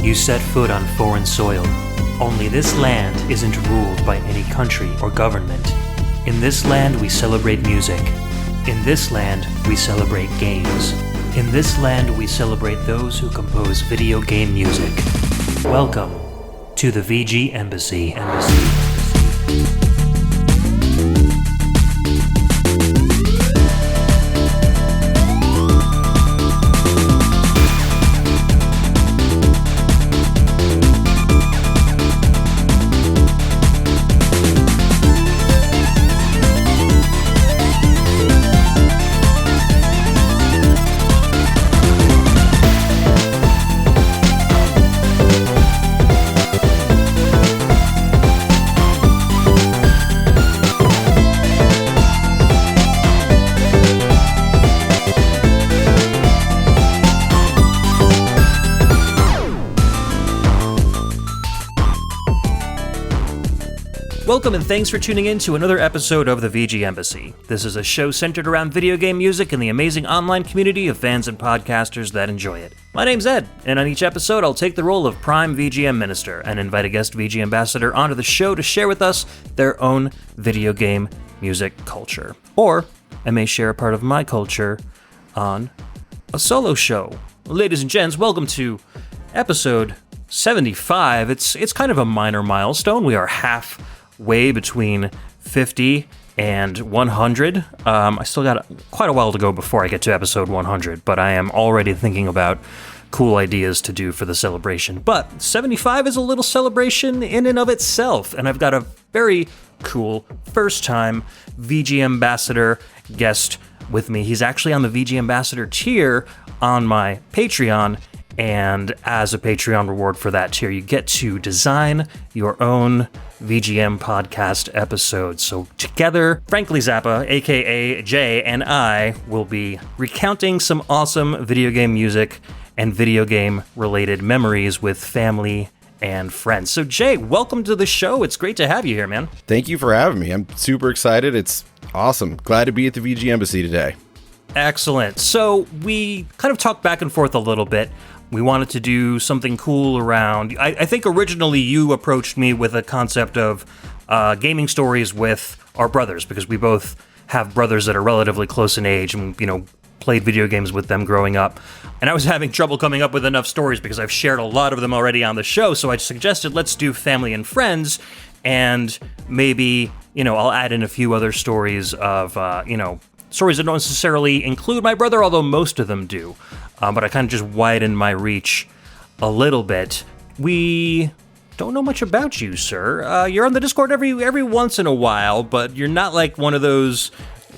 You set foot on foreign soil. Only this land isn't ruled by any country or government. In this land we celebrate music. In this land we celebrate games. In this land we celebrate those who compose video game music. Welcome to the VGMbassy. Welcome and thanks for tuning in to another episode of the VGMbassy. This is a show centered around video game music and the amazing online community of fans and podcasters that enjoy it. My name's Ed, and on each episode I'll take the role of Prime VGM Minister and invite a guest VG Ambassador onto the show to share with us their own video game music culture. Or I may share a part of my culture on a solo show. Ladies and gents, welcome to episode 75. It's kind of a minor milestone. We are halfway between 50 and 100. I still got quite a while to go before I get to episode 100, but I am already thinking about cool ideas to do for the celebration. But 75 is a little celebration in and of itself, and I've got a very cool first-time VG Ambassador guest with me. He's actually on the VG Ambassador tier on my Patreon, and as a Patreon reward for that tier, you get to design your own VGM podcast episode. So together, FranklyZappa, aka Jay, and I will be recounting some awesome video game music and video game related memories with family and friends. So Jay, welcome to the show. It's great to have you here, man. Thank you for having me. I'm super excited. It's awesome. Glad to be at the VGMbassy today. Excellent. So we kind of talked back and forth a little bit. We wanted to do something cool around... I think originally you approached me with a concept of gaming stories with our brothers, because we both have brothers that are relatively close in age and, played video games with them growing up. And I was having trouble coming up with enough stories because I've shared a lot of them already on the show, so I suggested let's do family and friends, and maybe, I'll add in a few other stories of, stories that don't necessarily include my brother, although most of them do. But I kind of just widened my reach a little bit. We don't know much about you, sir. You're on the Discord every once in a while, but you're not like one of those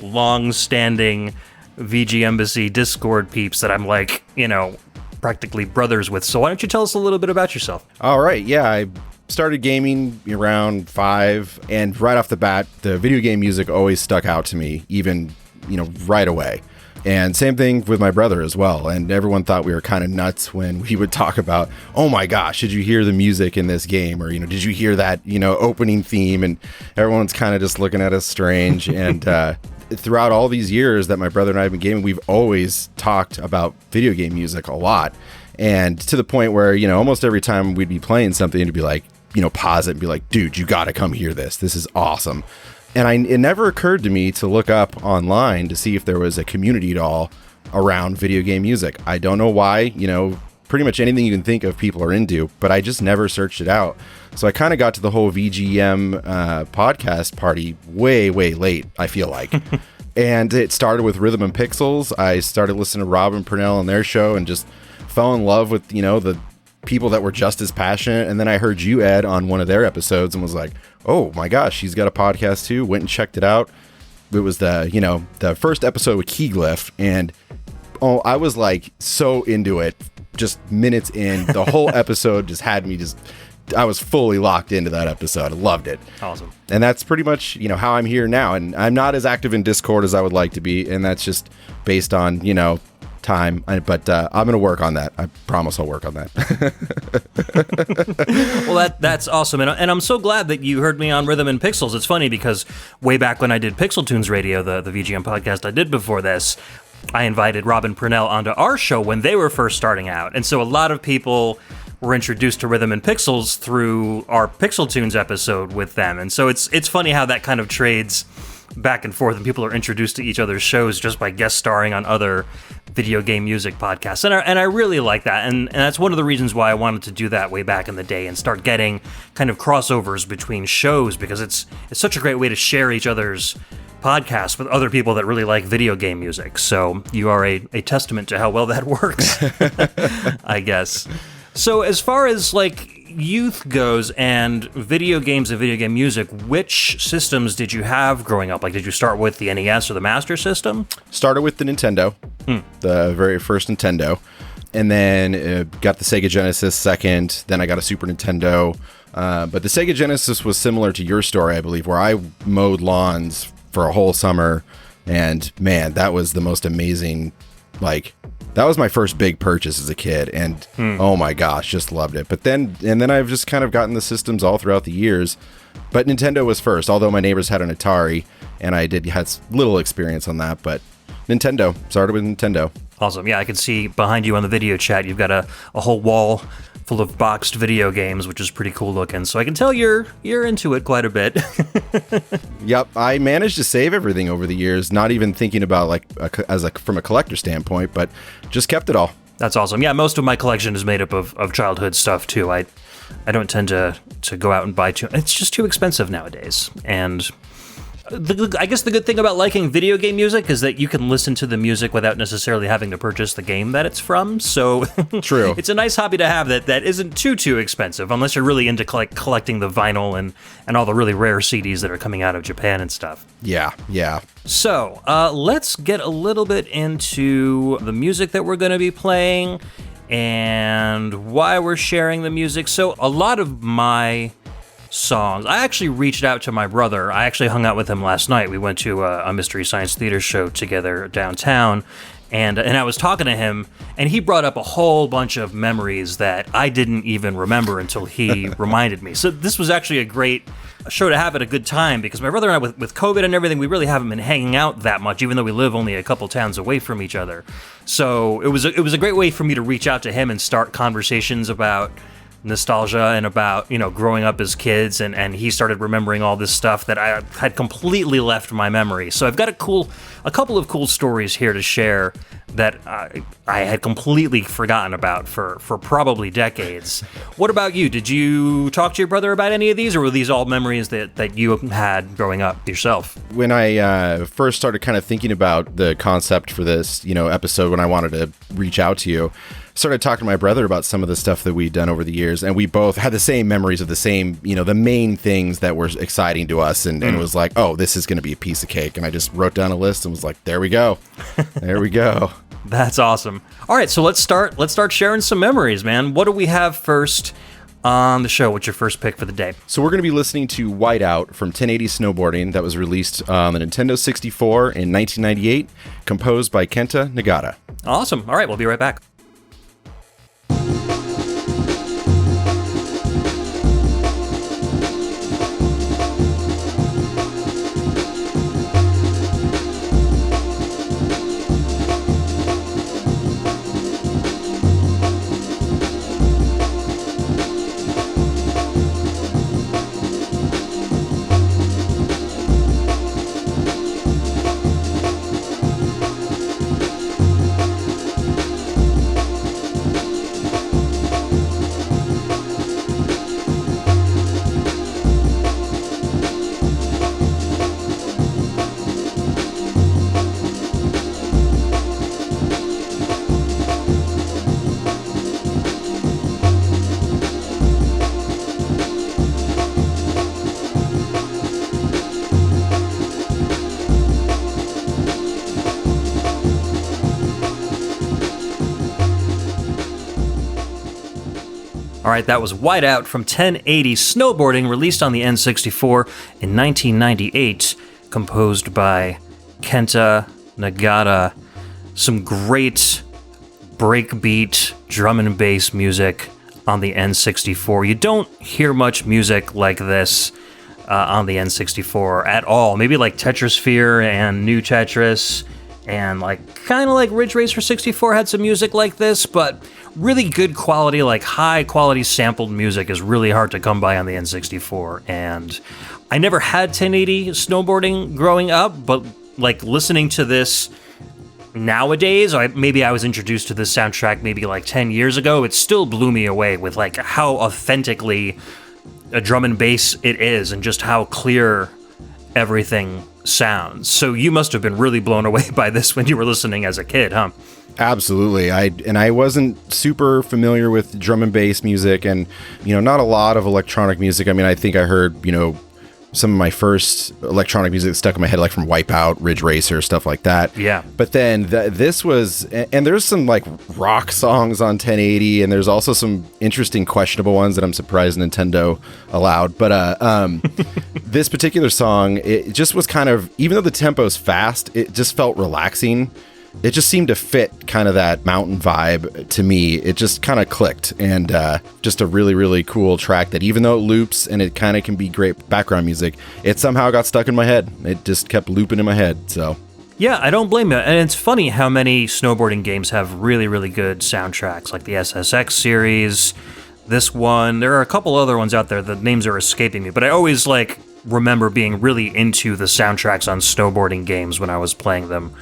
long-standing VGMbassy Discord peeps that I'm like, practically brothers with. So why don't you tell us a little bit about yourself? All right, yeah, I started gaming around 5, and right off the bat, the video game music always stuck out to me, even, right away. And same thing with my brother as well. And everyone thought we were kind of nuts when we would talk about, oh my gosh, did you hear the music in this game? Or, did you hear that, opening theme? And everyone's kind of just looking at us strange. And throughout all these years that my brother and I have been gaming, we've always talked about video game music a lot. And to the point where, almost every time we'd be playing something, it'd be like, pause it and be like, dude, you got to come hear this. This is awesome. And it never occurred to me to look up online to see if there was a community at all around video game music. I don't know why, pretty much anything you can think of people are into, but I just never searched it out. So I kind of got to the whole VGM podcast party way, way late, I feel like. And it started with Rhythm and Pixels. I started listening to Rob and Purnell on their show and just fell in love with, the people that were just as passionate. And then I heard you, Ed, on one of their episodes and was like, oh my gosh, she's got a podcast too. Went and checked it out. It was the first episode with Keyglyph, and I was like so into it. Just minutes in, the whole episode just had me I was fully locked into that episode. I loved it. Awesome. And that's pretty much, how I'm here now. And I'm not as active in Discord as I would like to be. And that's just based on, time, but I'm going to work on that. I promise I'll work on that. Well, that's awesome. And I'm so glad that you heard me on Rhythm and Pixels. It's funny because way back when I did Pixel Tunes Radio, the VGM podcast I did before this, I invited Rob and Purnell onto our show when they were first starting out. And so a lot of people were introduced to Rhythm and Pixels through our Pixel Tunes episode with them. And so it's funny how that kind of trades back and forth, and people are introduced to each other's shows just by guest starring on other video game music podcasts. And I really like that. And that's one of the reasons why I wanted to do that way back in the day and start getting kind of crossovers between shows, because it's such a great way to share each other's podcasts with other people that really like video game music. So you are a testament to how well that works, I guess. So as far as like youth goes and video games and video game music, which systems did you have growing up? Like, did you start with the NES or the Master System? Started with the Nintendo, the very first Nintendo, and then got the Sega Genesis second. Then I got a Super Nintendo. But the Sega Genesis was similar to your story, I believe, where I mowed lawns for a whole summer, and man, that was the most amazing, like, that was my first big purchase as a kid, and oh my gosh, just loved it. But then I've just kind of gotten the systems all throughout the years. But Nintendo was first, although my neighbors had an Atari, and I had little experience on that, but Nintendo, started with Nintendo. Awesome. Yeah, I can see behind you on the video chat, you've got a whole wall full of boxed video games, which is pretty cool looking. So I can tell you're into it quite a bit. Yep, I managed to save everything over the years, not even thinking about like from a collector standpoint, but just kept it all. That's awesome. Yeah, most of my collection is made up of childhood stuff too. I don't tend to go out and buy too. It's just too expensive nowadays. And I guess the good thing about liking video game music is that you can listen to the music without necessarily having to purchase the game that it's from. So true. It's a nice hobby to have that isn't too expensive, unless you're really into collecting the vinyl and all the really rare CDs that are coming out of Japan and stuff. Yeah. So let's get a little bit into the music that we're going to be playing and why we're sharing the music. So a lot of my songs, I actually reached out to my brother. I actually hung out with him last night. We went to a Mystery Science Theater show together downtown, and I was talking to him, and he brought up a whole bunch of memories that I didn't even remember until he reminded me. So this was actually a great show to have at a good time, because my brother and I, with COVID and everything, we really haven't been hanging out that much, even though we live only a couple towns away from each other. So it was a great way for me to reach out to him and start conversations about nostalgia and about, growing up as kids, and he started remembering all this stuff that I had completely left my memory. So I've got a couple of cool stories here to share that I had completely forgotten about for probably decades. What about you? Did you talk to your brother about any of these, or were these all memories that you had growing up yourself? When I first started kind of thinking about the concept for this, episode, when I wanted to reach out to you, started talking to my brother about some of the stuff that we'd done over the years, and we both had the same memories of the same, the main things that were exciting to us, and it was like, oh, this is going to be a piece of cake. And I just wrote down a list and was like, there we go. There we go. That's awesome. All right, so let's start sharing some memories, man. What do we have first on the show? What's your first pick for the day? So we're going to be listening to Whiteout from 1080 Snowboarding, that was released on the Nintendo 64 in 1998, composed by Kenta Nagata. Awesome. All right, we'll be right back. All right, that was Whiteout from 1080 Snowboarding, released on the N64 in 1998, composed by Kenta Nagata. Some great breakbeat drum and bass music on the N64. You don't hear much music like this on the N64 at all. Maybe like Tetrisphere and New Tetris And like kind of like Ridge Racer 64 had some music like this, but really good quality, like high quality sampled music is really hard to come by on the N64. And I never had 1080 snowboarding growing up, but like listening to this nowadays, maybe I was introduced to this soundtrack maybe like 10 years ago, it still blew me away with like how authentically a drum and bass it is and just how clear everything sounds. So you must have been really blown away by this when you were listening as a kid, huh? Absolutely. I wasn't super familiar with drum and bass music, and not a lot of electronic music. I mean, I think I heard some of my first electronic music stuck in my head, like from Wipeout, Ridge Racer, stuff like that. Yeah. But then this was, and there's some like rock songs on 1080, and there's also some interesting questionable ones that I'm surprised Nintendo allowed. But this particular song, it just was kind of, even though the tempo's fast, it just felt relaxing. It just seemed to fit kind of that mountain vibe to me. It just kind of clicked, and just a really, really cool track that even though it loops and it kind of can be great background music, it somehow got stuck in my head. It just kept looping in my head, so. Yeah, I don't blame you. And it's funny how many snowboarding games have really, really good soundtracks, like the SSX series, this one. There are a couple other ones out there. The names are escaping me, but I always remember being really into the soundtracks on snowboarding games when I was playing them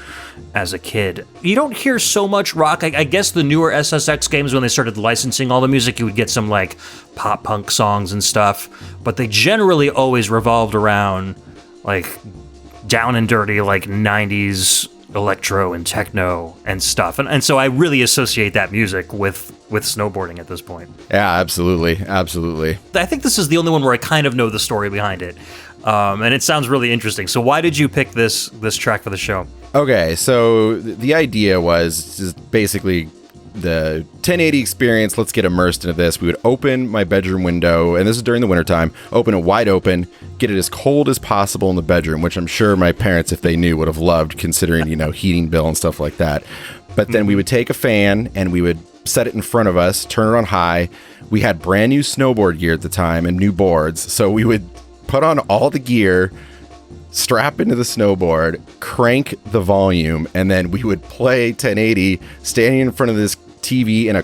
as a kid. You don't hear so much rock. I guess the newer SSX games, when they started licensing all the music, you would get some like pop punk songs and stuff, but they generally always revolved around like down and dirty, like 90s electro and techno and stuff. And so I really associate that music with snowboarding at this point. Yeah, absolutely. Absolutely. I think this is the only one where I kind of know the story behind it. And it sounds really interesting. So why did you pick this track for the show? Okay, so the idea was just basically the 1080 experience. Let's get immersed into this. We would open my bedroom window, and this is during the wintertime, open it wide open, get it as cold as possible in the bedroom, which I'm sure my parents, if they knew, would have loved, considering, heating bill and stuff like that. But then we would take a fan and we would set it in front of us, turn it on high. We had brand new snowboard gear at the time and new boards. So we would put on all the gear, strap into the snowboard, crank the volume, and then we would play 1080 standing in front of this TV in a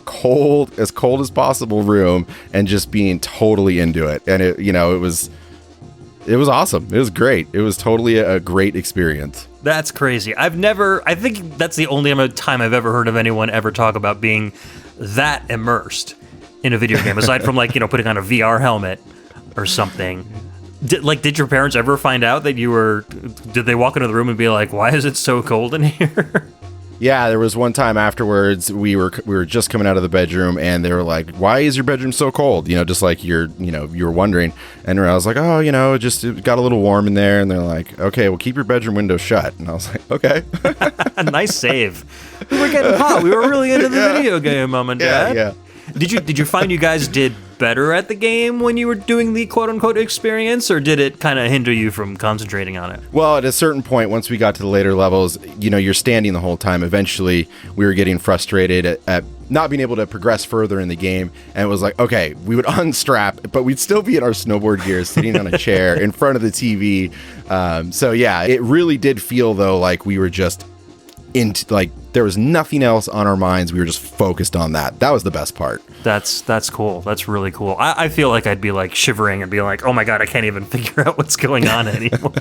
as cold as possible room and just being totally into it. And it was awesome. It was great. It was totally a great experience. That's crazy. I think that's the only time I've ever heard of anyone ever talk about being that immersed in a video game, aside from putting on a VR helmet or something. Did your parents ever find out that did they walk into the room and be like, why is it so cold in here? Yeah, there was one time afterwards, we were just coming out of the bedroom, and they were like, why is your bedroom so cold? Just like you were wondering. And I was like, oh, it got a little warm in there. And they're like, okay, well, keep your bedroom window shut. And I was like, okay. Nice save. We were getting hot. We were really into the video game, Mom and Dad. Yeah. Did you find you guys did better at the game when you were doing the quote-unquote experience, or did it kind of hinder you from concentrating on it? Well, at a certain point, once we got to the later levels, you're standing the whole time. Eventually, we were getting frustrated at not being able to progress further in the game, and it was like, okay, we would unstrap, but we'd still be in our snowboard gear, sitting on a chair in front of the TV. So yeah, it really did feel, though, like we were just there was nothing else on our minds. We were just focused on that. That was the best part. That's cool. That's really cool. I feel like I'd be shivering and be like, oh my God, I can't even figure out what's going on anymore.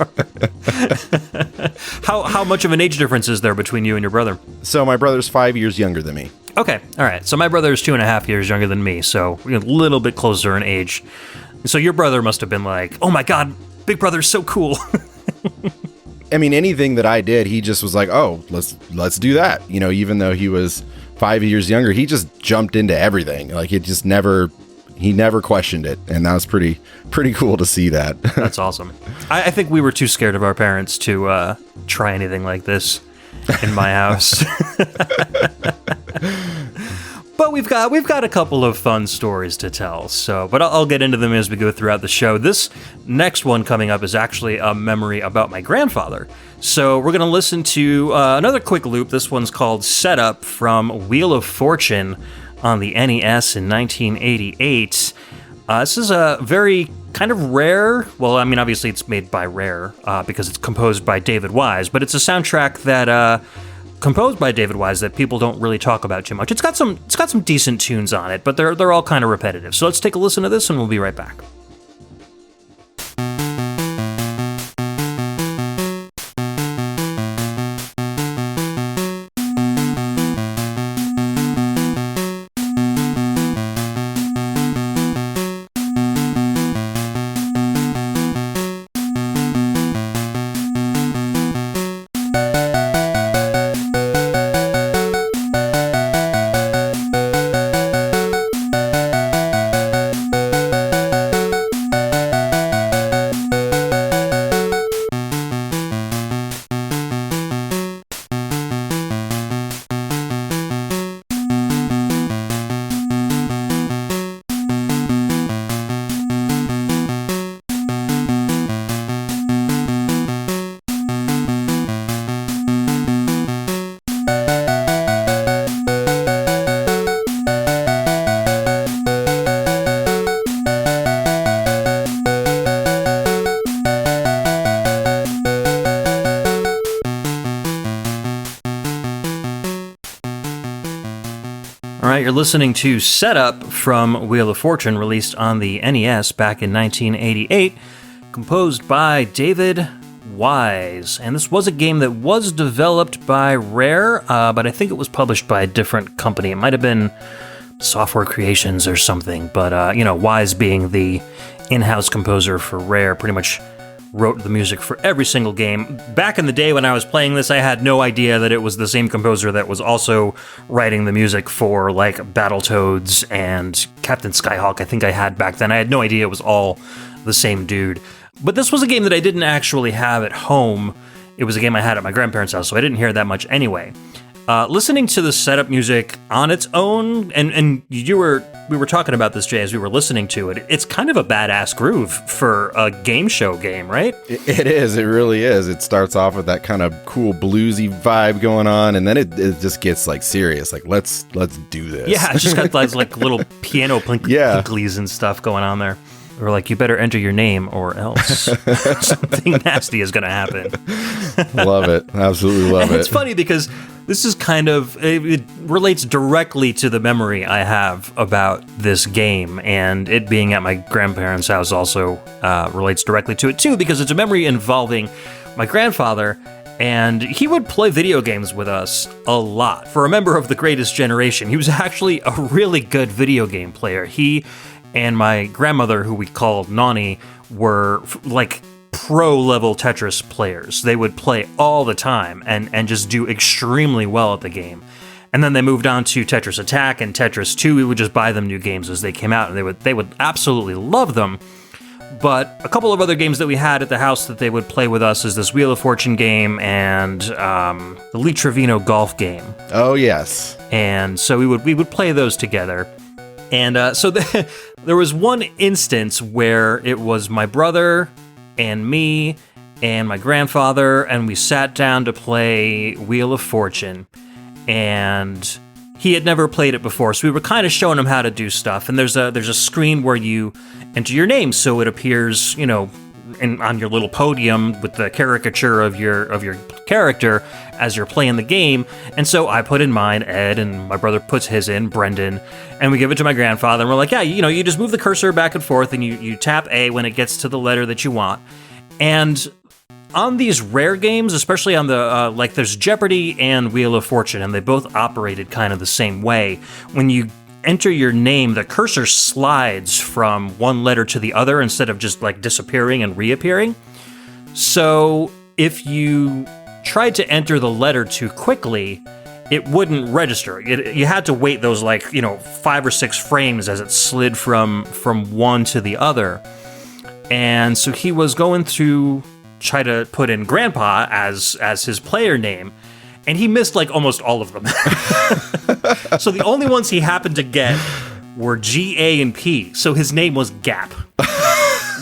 How much of an age difference is there between you and your brother? So my brother's 5 years younger than me. Okay. All right. So my brother's 2.5 years younger than me. So we're a little bit closer in age. So your brother must have been like, oh my God, big brother's so cool. I mean, anything that I did, he just was like, oh, let's do that. Even though he was 5 years younger, he just jumped into everything. Like, he never questioned it. And that was pretty cool to see that. That's awesome. I think we were too scared of our parents to try anything like this in my house. But we've got a couple of fun stories to tell. But I'll get into them as we go throughout the show. This next one coming up is actually a memory about my grandfather. So we're going to listen to another quick loop. This one's called Setup from Wheel of Fortune on the NES in 1988. This is a very kind of rare, well, I mean, obviously it's made by Rare because it's composed by David Wise, but it's a soundtrack that composed by David Wise that people don't really talk about too much. It's got some decent tunes on it, but they're all kind of repetitive. So let's take a listen to this and we'll be right back. You're listening to Setup from Wheel of Fortune, released on the NES back in 1988, composed by David Wise. And this was a game that was developed by Rare, but I think it was published by a different company. It might have been Software Creations or something, but, Wise being the in-house composer for Rare, pretty much wrote the music for every single game. Back in the day when I was playing this, I had no idea that it was the same composer that was also writing the music for, like, Battletoads and Captain Skyhawk, I think I had back then. I had no idea it was all the same dude. But this was a game that I didn't actually have at home. It was a game I had at my grandparents' house, so I didn't hear that much anyway. Listening to the setup music on its own, and we were talking about this, Jay, as we were listening to it, it's kind of a badass groove for a game show game, right? It is. It really is. It starts off with that kind of cool bluesy vibe going on, and then it just gets like serious. Like let's do this. Yeah, it's just got like little piano plinklies and stuff going on there. Or like, you better enter your name or else something nasty is going to happen. Love it. Absolutely love it. It's funny because this is it relates directly to the memory I have about this game, and it being at my grandparents' house also relates directly to it too, because it's a memory involving my grandfather, and he would play video games with us a lot. For a member of the greatest generation, he was actually a really good video game player. He and my grandmother, who we called Nani, were like pro-level Tetris players. They would play all the time and just do extremely well at the game. And then they moved on to Tetris Attack and Tetris 2. We would just buy them new games as they came out, and they would absolutely love them. But a couple of other games that we had at the house that they would play with us is this Wheel of Fortune game and the Lee Trevino golf game. Oh, yes. And so we would play those together. And so there was one instance where it was my brother and me and my grandfather, and we sat down to play Wheel of Fortune, and he had never played it before, so we were kind of showing him how to do stuff. And there's a screen where you enter your name, so it appears, on your little podium with the caricature of your character as you're playing the game. And so I put in mine, Ed, and my brother puts his in, Brendan, and we give it to my grandfather, and we're like, yeah, you just move the cursor back and forth, and you tap A when it gets to the letter that you want. And on these Rare games, especially on the, there's Jeopardy and Wheel of Fortune, and they both operated kind of the same way. When you enter your name, the cursor slides from one letter to the other instead of just like disappearing and reappearing. So if you tried to enter the letter too quickly, it wouldn't register. You had to wait those 5 or 6 frames as it slid from one to the other. And so he was going to try to put in Grandpa as his player name, and he missed almost all of them. So the only ones he happened to get were G, A, and P. So his name was Gap,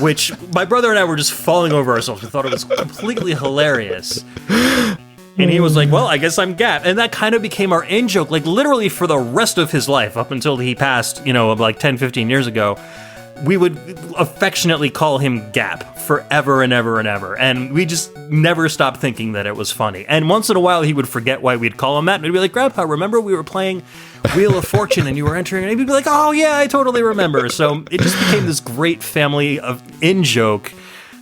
which my brother and I were just falling over ourselves. We thought it was completely hilarious. And he was like, well, I guess I'm Gap. And that kind of became our in-joke, literally for the rest of his life, up until he passed, 10, 15 years ago. we would affectionately call him Gap forever and ever and ever. And we just never stopped thinking that it was funny. And once in a while, he would forget why we'd call him that. And we'd be like, Grandpa, remember we were playing Wheel of Fortune and you were entering? And he'd be like, oh, yeah, I totally remember. So it just became this great family of in-joke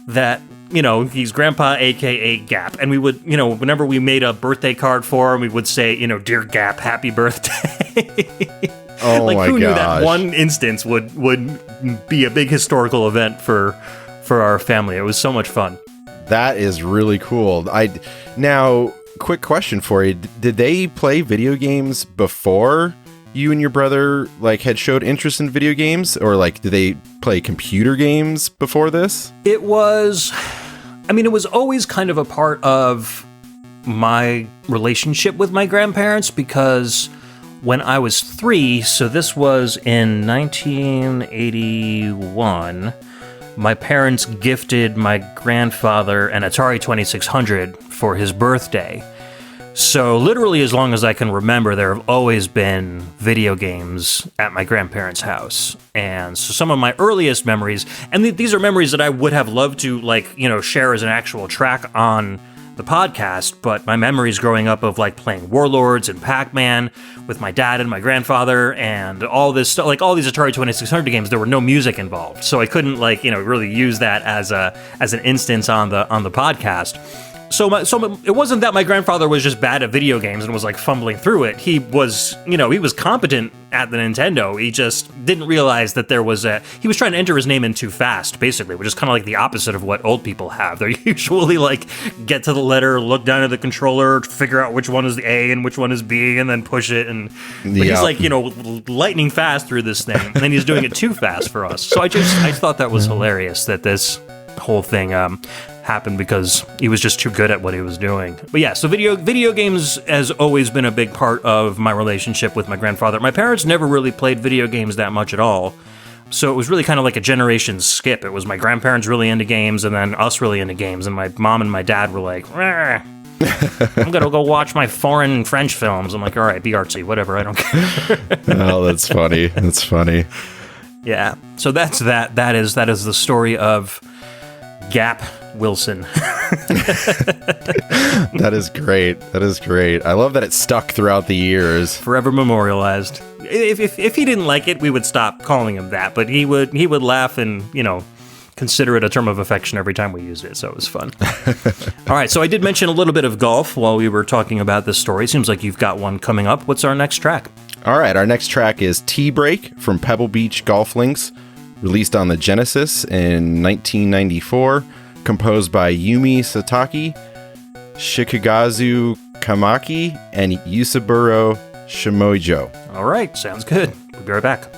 that, you know, he's Grandpa, a.k.a. Gap. And we would, you know, whenever we made a birthday card for him, we would say, you know, Dear Gap, happy birthday. Oh like, my who knew gosh. that one instance would be a big historical event for our family? It was so much fun. That is really cool. Now, quick question for you. Did they play video games before you and your brother, like, had showed interest in video games? Or, like, did they play computer games before this? It was always kind of a part of my relationship with my grandparents, because when I was 3, so this was in 1981, my parents gifted my grandfather an Atari 2600 for his birthday. So literally as long as I can remember, there have always been video games at my grandparents' house. And so some of my earliest memories, and these are memories that I would have loved to, like, you know, share as an actual track on the podcast, but my memories growing up of, like, playing Warlords and Pac-Man with my dad and my grandfather and all this stuff, like all these Atari 2600 games, there were no music involved. So I couldn't, like, you know, really use that as an instance on the podcast. So it wasn't that my grandfather was just bad at video games and was, like, fumbling through it. He was, you know, he was competent at the Nintendo. He just didn't realize that he was trying to enter his name in too fast, basically, which is kind of like the opposite of what old people have. They usually, like, get to the letter, look down at the controller, figure out which one is the A and which one is B, and then push it. But he's, like, you know, lightning fast through this thing, and then he's doing it too fast for us. So I thought that was hilarious that this whole thing happened because he was just too good at what he was doing. But yeah, so video games has always been a big part of my relationship with my grandfather. My parents never really played video games that much at all, so it was really kind of like a generation skip. It was my grandparents really into games, and then us really into games, and my mom and my dad were like, I'm gonna go watch my foreign French films. I'm like, all right, be artsy, whatever, I don't care. Oh, that's funny. That's funny. Yeah, so that's that. That is the story of Gap Wilson. That is great. That is great. I love that it stuck throughout the years. Forever memorialized. If he didn't like it, we would stop calling him that, but he would laugh and, you know, consider it a term of affection every time we used it, so it was fun. All right, so I did mention a little bit of golf while we were talking about this story. Seems like you've got one coming up. What's our next track? All right, our next track is Tea Break from Pebble Beach Golf Links, released on the Genesis in 1994, composed by Yumi Satake, Shigekazu Kamaki, and Yusaburo Shimojyo. All right, sounds good. We'll be right back.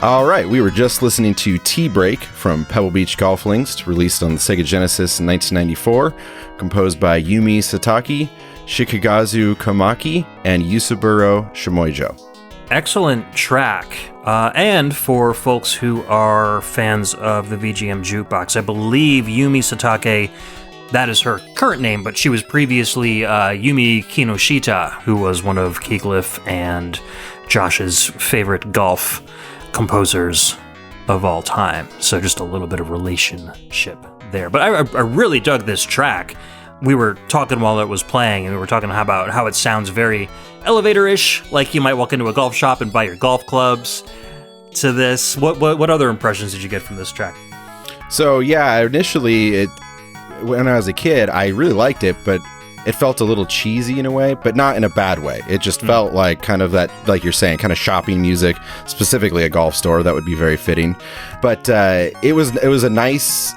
All right, we were just listening to Tea Break from Pebble Beach Golf Links, released on the Sega Genesis in 1994, composed by Yumi Satake, Shigekazu Kamaki, and Yusaburo Shimojyo. Excellent track. And for folks who are fans of the VGM Jukebox, I believe Yumi Satake That is her current name, but she was previously Yumi Kinoshita, who was one of Keighliffe and Josh's favorite golf composers of all time. So just a little bit of relationship there. But I really dug this track. We were talking while it was playing, and we were talking about how it sounds very elevator-ish, like you might walk into a golf shop and buy your golf clubs, to this. What other impressions did you get from this track? So yeah, initially when I was a kid, I really liked it, but it felt a little cheesy in a way, but not in a bad way. It just felt like kind of that, like you're saying, kind of shopping music, specifically a golf store. That would be very fitting. But it was a nice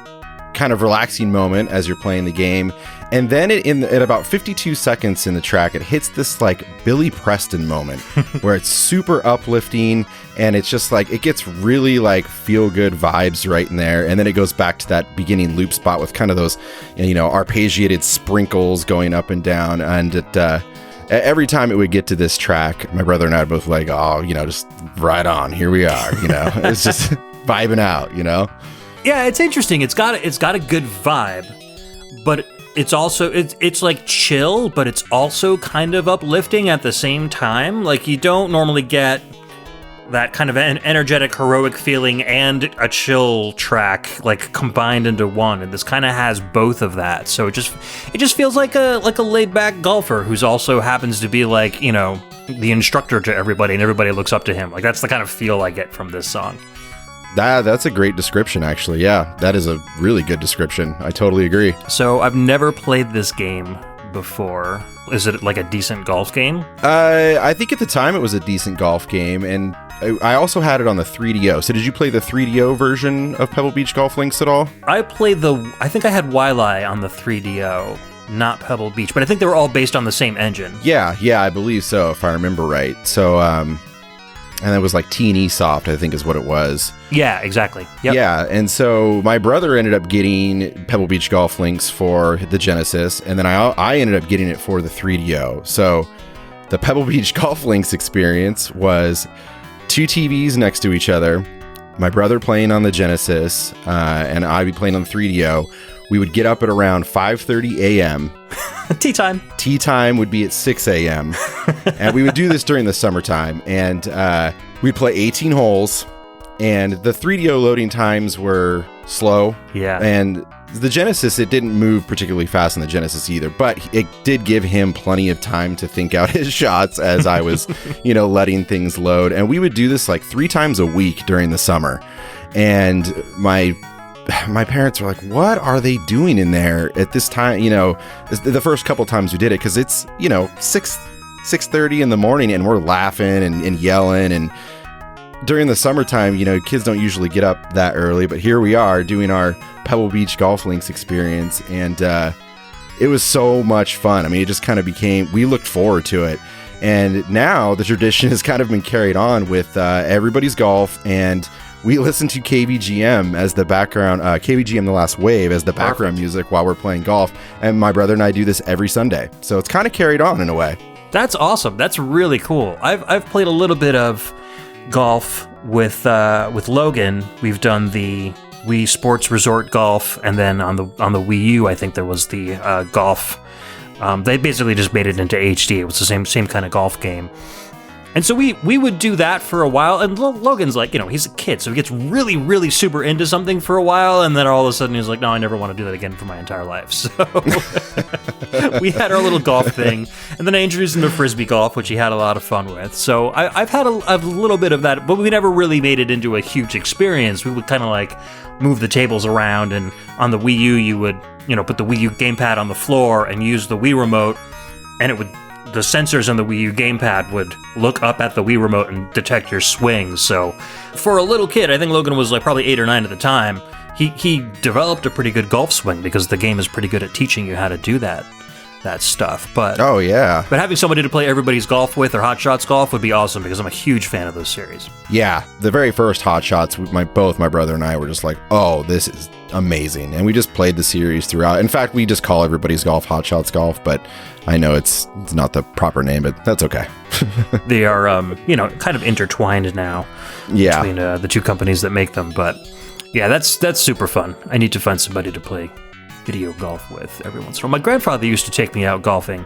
kind of relaxing moment as you're playing the game. And then at about 52 seconds in the track, it hits this like Billy Preston moment where it's super uplifting, and it's just like, it gets really like feel good vibes right in there. And then it goes back to that beginning loop spot with kind of those, arpeggiated sprinkles going up and down. And every time it would get to this track, my brother and I are both like, just right on, here we are, it's just vibing out, Yeah, it's interesting. It's got a good vibe, but it's also it's like chill, but it's also kind of uplifting at the same time. Like, you don't normally get that kind of an energetic, heroic feeling and a chill track like combined into one, and this kind of has both of that. So it just feels like a laid back golfer who's also happens to be like, the instructor to everybody, and everybody looks up to him. Like, that's the kind of feel I get from this song. That's a great description, actually. Yeah, that is a really good description. I totally agree. So I've never played this game before. Is it like a decent golf game? I think at the time it was a decent golf game, and I also had it on the 3DO. So did you play the 3DO version of Pebble Beach Golf Links at all? I think I had Waialae on the 3DO, not Pebble Beach, but I think they were all based on the same engine. Yeah, I believe so, if I remember right. So, and it was like T&E Soft, I think is what it was. Yeah, exactly. Yep. Yeah, and so my brother ended up getting Pebble Beach Golf Links for the Genesis, and then I ended up getting it for the 3DO. So the Pebble Beach Golf Links experience was 2 TVs next to each other, my brother playing on the Genesis, and I'd be playing on the 3DO. We would get up at around 5:30 a.m. Tea time. Tea time would be at 6 a.m. And we would do this during the summertime. And we'd play 18 holes. And the 3DO loading times were slow. Yeah. And the Genesis, it didn't move particularly fast in the Genesis either. But it did give him plenty of time to think out his shots as I was, letting things load. And we would do this like 3 times a week during the summer. And my parents were like, what are they doing in there at this time? The first couple times we did it, because it's, 6:30 in the morning, and we're laughing and yelling. And during the summertime, kids don't usually get up that early, but here we are doing our Pebble Beach Golf Links experience. And it was so much fun. I mean, it just kind of we looked forward to it. And now the tradition has kind of been carried on with Everybody's Golf, and we listen to KVGM as the background, KVGM The Last Wave as the background music while we're playing golf. And my brother and I do this every Sunday. So it's kind of carried on in a way. That's awesome. That's really cool. I've played a little bit of golf with Logan. We've done the Wii Sports Resort Golf, and then on the Wii U, I think there was the golf. They basically just made it into HD. It was the same kind of golf game. And so we would do that for a while, and Logan's like, he's a kid, so he gets really, really super into something for a while, and then all of a sudden he's like, no, I never want to do that again for my entire life. So we had our little golf thing, and then I introduced him to Frisbee golf, which he had a lot of fun with. So I've had a little bit of that, but we never really made it into a huge experience. We would kind of like move the tables around, and on the Wii U, you would, put the Wii U gamepad on the floor and use the Wii remote, and the sensors on the Wii U gamepad would look up at the Wii remote and detect your swings. So for a little kid, I think Logan was like probably 8 or 9 at the time, he developed a pretty good golf swing, because the game is pretty good at teaching you how to do that stuff. But oh yeah, but having somebody to play Everybody's Golf with, or Hot Shots Golf, would be awesome, because I'm a huge fan of those series. Yeah, the very first Hot Shots, both my brother and I were just like, oh, this is amazing. And we just played the series throughout. In fact, we just call Everybody's Golf Hot Shots Golf, but I know it's not the proper name, but that's okay. They are, kind of intertwined now. Yeah. Between the two companies that make them. But yeah, that's super fun. I need to find somebody to play video golf with every once in a while. My grandfather used to take me out golfing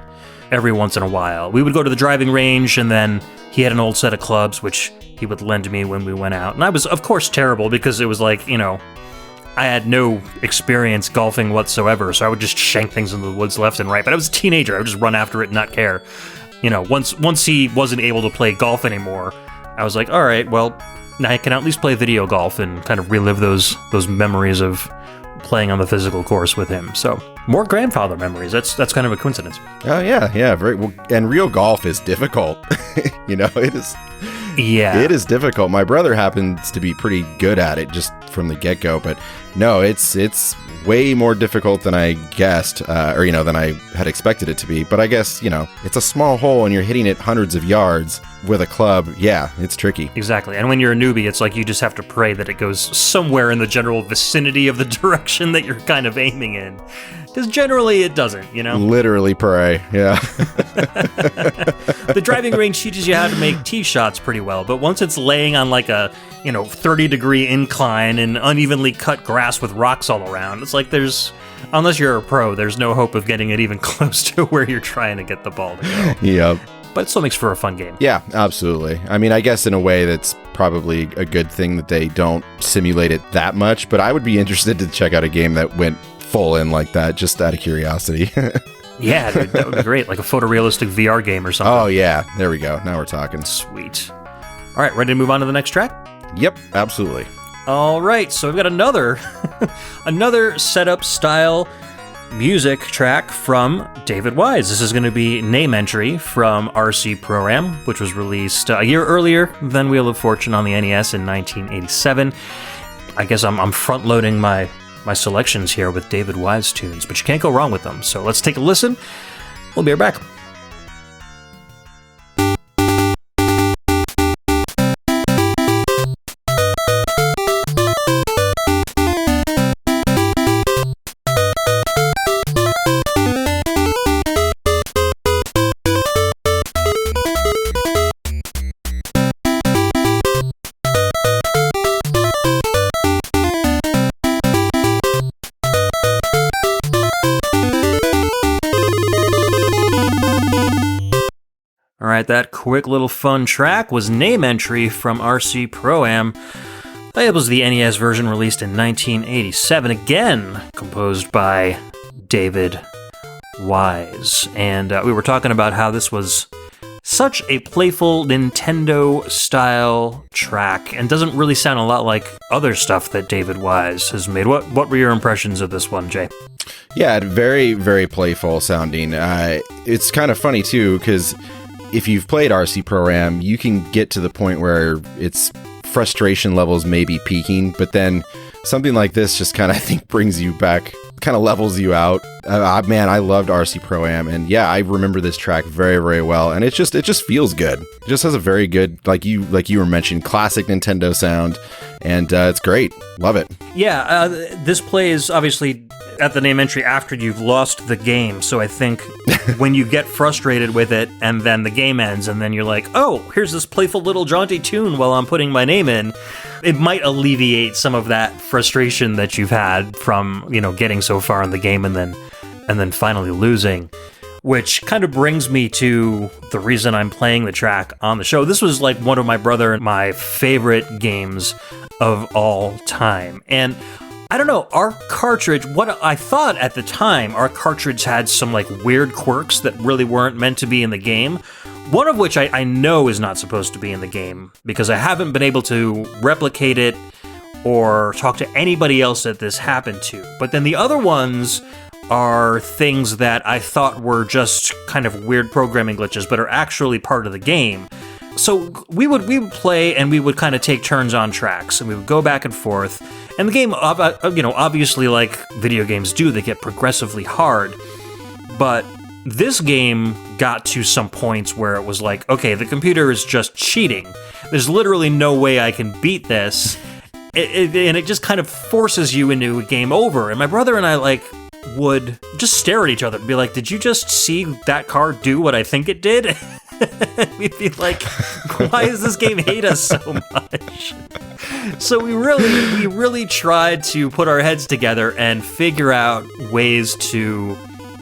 every once in a while. We would go to the driving range, and then he had an old set of clubs, which he would lend me when we went out. And I was, of course, terrible because it was like, I had no experience golfing whatsoever, so I would just shank things in the woods left and right. But I was a teenager. I would just run after it and not care. Once he wasn't able to play golf anymore, I was like, all right, well, now I can at least play video golf and kind of relive those memories of playing on the physical course with him. So more grandfather memories. That's kind of a coincidence. Oh yeah, very well. And real golf is difficult. It is. Yeah, it is difficult. My brother happens to be pretty good at it just from the get-go, but no, it's way more difficult than I guessed, than I had expected it to be. But I guess, it's a small hole and you're hitting it hundreds of yards with a club. Yeah, it's tricky. Exactly. And when you're a newbie, it's like you just have to pray that it goes somewhere in the general vicinity of the direction that you're kind of aiming in. Because generally it doesn't, Literally pray, yeah. The driving range teaches you how to make tee shots pretty well, but once it's laying on like a, 30-degree incline and unevenly cut grass with rocks all around, it's like unless you're a pro, there's no hope of getting it even close to where you're trying to get the ball to go. Yep. But it still makes for a fun game. Yeah, absolutely. I mean, I guess in a way that's probably a good thing that they don't simulate it that much, but I would be interested to check out a game that went full in like that, just out of curiosity. Yeah, dude, that would be great. Like a photorealistic VR game or something. Oh, yeah. There we go. Now we're talking. Sweet. All right, ready to move on to the next track? Yep, absolutely. All right, so we've got another setup style music track from David Wise. This is going to be Name Entry from RC Pro-Am, which was released a year earlier than Wheel of Fortune on the NES in 1987. I guess I'm front-loading my selections here with David Wise tunes, but you can't go wrong with them. So let's take a listen. We'll be right back. All right, that quick little fun track was Name Entry from RC Pro-Am. That was the NES version released in 1987, again composed by David Wise. And we were talking about how this was such a playful Nintendo-style track and doesn't really sound a lot like other stuff that David Wise has made. What were your impressions of this one, Jay? Yeah, very, very playful sounding. It's kind of funny, too, because if you've played RC Pro-Am, you can get to the point where its frustration levels may be peaking, but then something like this just kind of, I think, brings you back, kind of levels you out. Man, I loved RC Pro-Am, and yeah, I remember this track very, very well, and it just feels good. It just has a very good, like you were mentioning, classic Nintendo sound, and it's great. Love it. Yeah, this plays, obviously, at the name entry after you've lost the game, so I think when you get frustrated with it and then the game ends and then you're like, oh, here's this playful little jaunty tune while I'm putting my name in, it might alleviate some of that frustration that you've had from, getting so far in the game and then finally losing. Which kind of brings me to the reason I'm playing the track on the show. This was like one of my brother and my favorite games of all time. And I don't know, our cartridge, what I thought at the time, our cartridge had some like weird quirks that really weren't meant to be in the game. One of which I know is not supposed to be in the game because I haven't been able to replicate it or talk to anybody else that this happened to. But then the other ones are things that I thought were just kind of weird programming glitches, but are actually part of the game. So we would play and we would kind of take turns on tracks and we would go back and forth. And the game, obviously like video games do, they get progressively hard. But this game got to some points where it was like, okay, the computer is just cheating. There's literally no way I can beat this. And it just kind of forces you into a game over. And my brother and I would just stare at each other and be like, did you just see that car do what I think it did? We'd be like, why does this game hate us so much? So we really tried to put our heads together and figure out ways to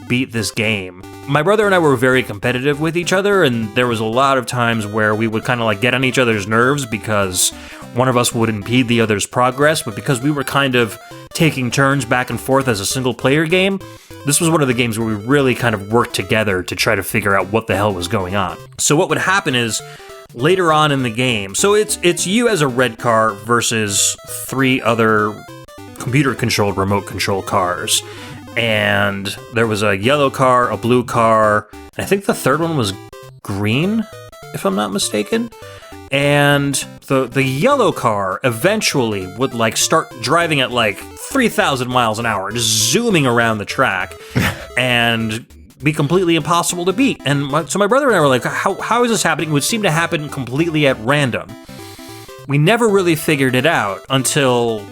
beat this game. My brother and I were very competitive with each other, and there was a lot of times where we would kind of like get on each other's nerves because one of us would impede the other's progress, but because we were kind of taking turns back and forth as a single player game, this was one of the games where we really kind of worked together to try to figure out what the hell was going on. So what would happen is, later on in the game, so it's you as a red car versus 3 other computer-controlled remote control cars. And there was a yellow car, a blue car, and I think the third one was green, if I'm not mistaken. And the yellow car eventually would like start driving at like 3,000 miles an hour, just zooming around the track, and be completely impossible to beat. And so my brother and I were like, how is this happening? It would seem to happen completely at random. We never really figured it out until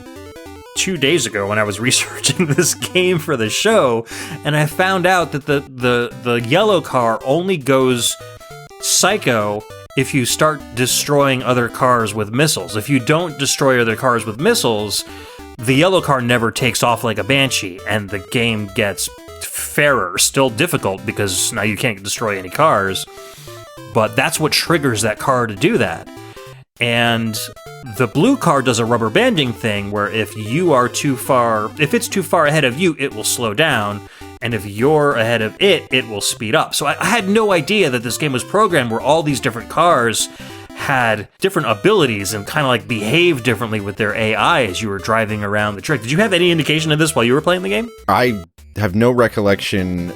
2 days ago when I was researching this game for the show, and I found out that the yellow car only goes psycho if you start destroying other cars with missiles. If you don't destroy other cars with missiles, the yellow car never takes off like a banshee, and the game gets fairer, still difficult because now you can't destroy any cars, but that's what triggers that car to do that. And the blue car does a rubber banding thing where if it's too far ahead of you, it will slow down, and if you're ahead of it, it will speed up. So I had no idea that this game was programmed where all these different cars had different abilities and kind of like behave differently with their AI as you were driving around the track. Did you have any indication of this while you were playing the game? I have no recollection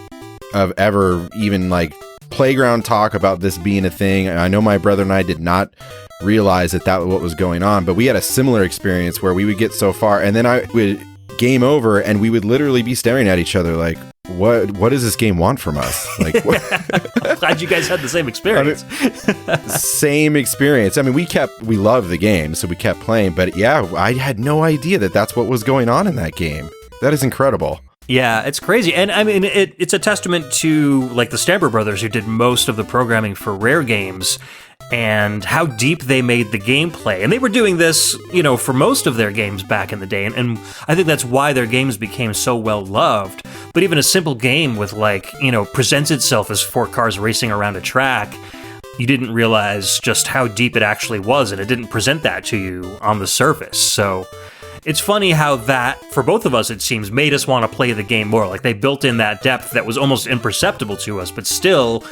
of ever even like playground talk about this being a thing. I know my brother and I did not realize that was what was going on, but we had a similar experience where we would get so far and then I would game over and we would literally be staring at each other like, what does this game want from us? Like, I'm glad you guys had the same experience. Same experience. I mean, we loved the game, so we kept playing, but yeah, I had no idea that that's what was going on in that game. That is incredible. Yeah, it's crazy. And I mean, it's a testament to like the Stamper Brothers, who did most of the programming for Rare games, and how deep they made the gameplay. And they were doing this, for most of their games back in the day. And I think that's why their games became so well loved. But even a simple game with presents itself as 4 cars racing around a track, you didn't realize just how deep it actually was, and it didn't present that to you on the surface. So it's funny how that, for both of us, it seems, made us want to play the game more. Like they built in that depth that was almost imperceptible to us, but still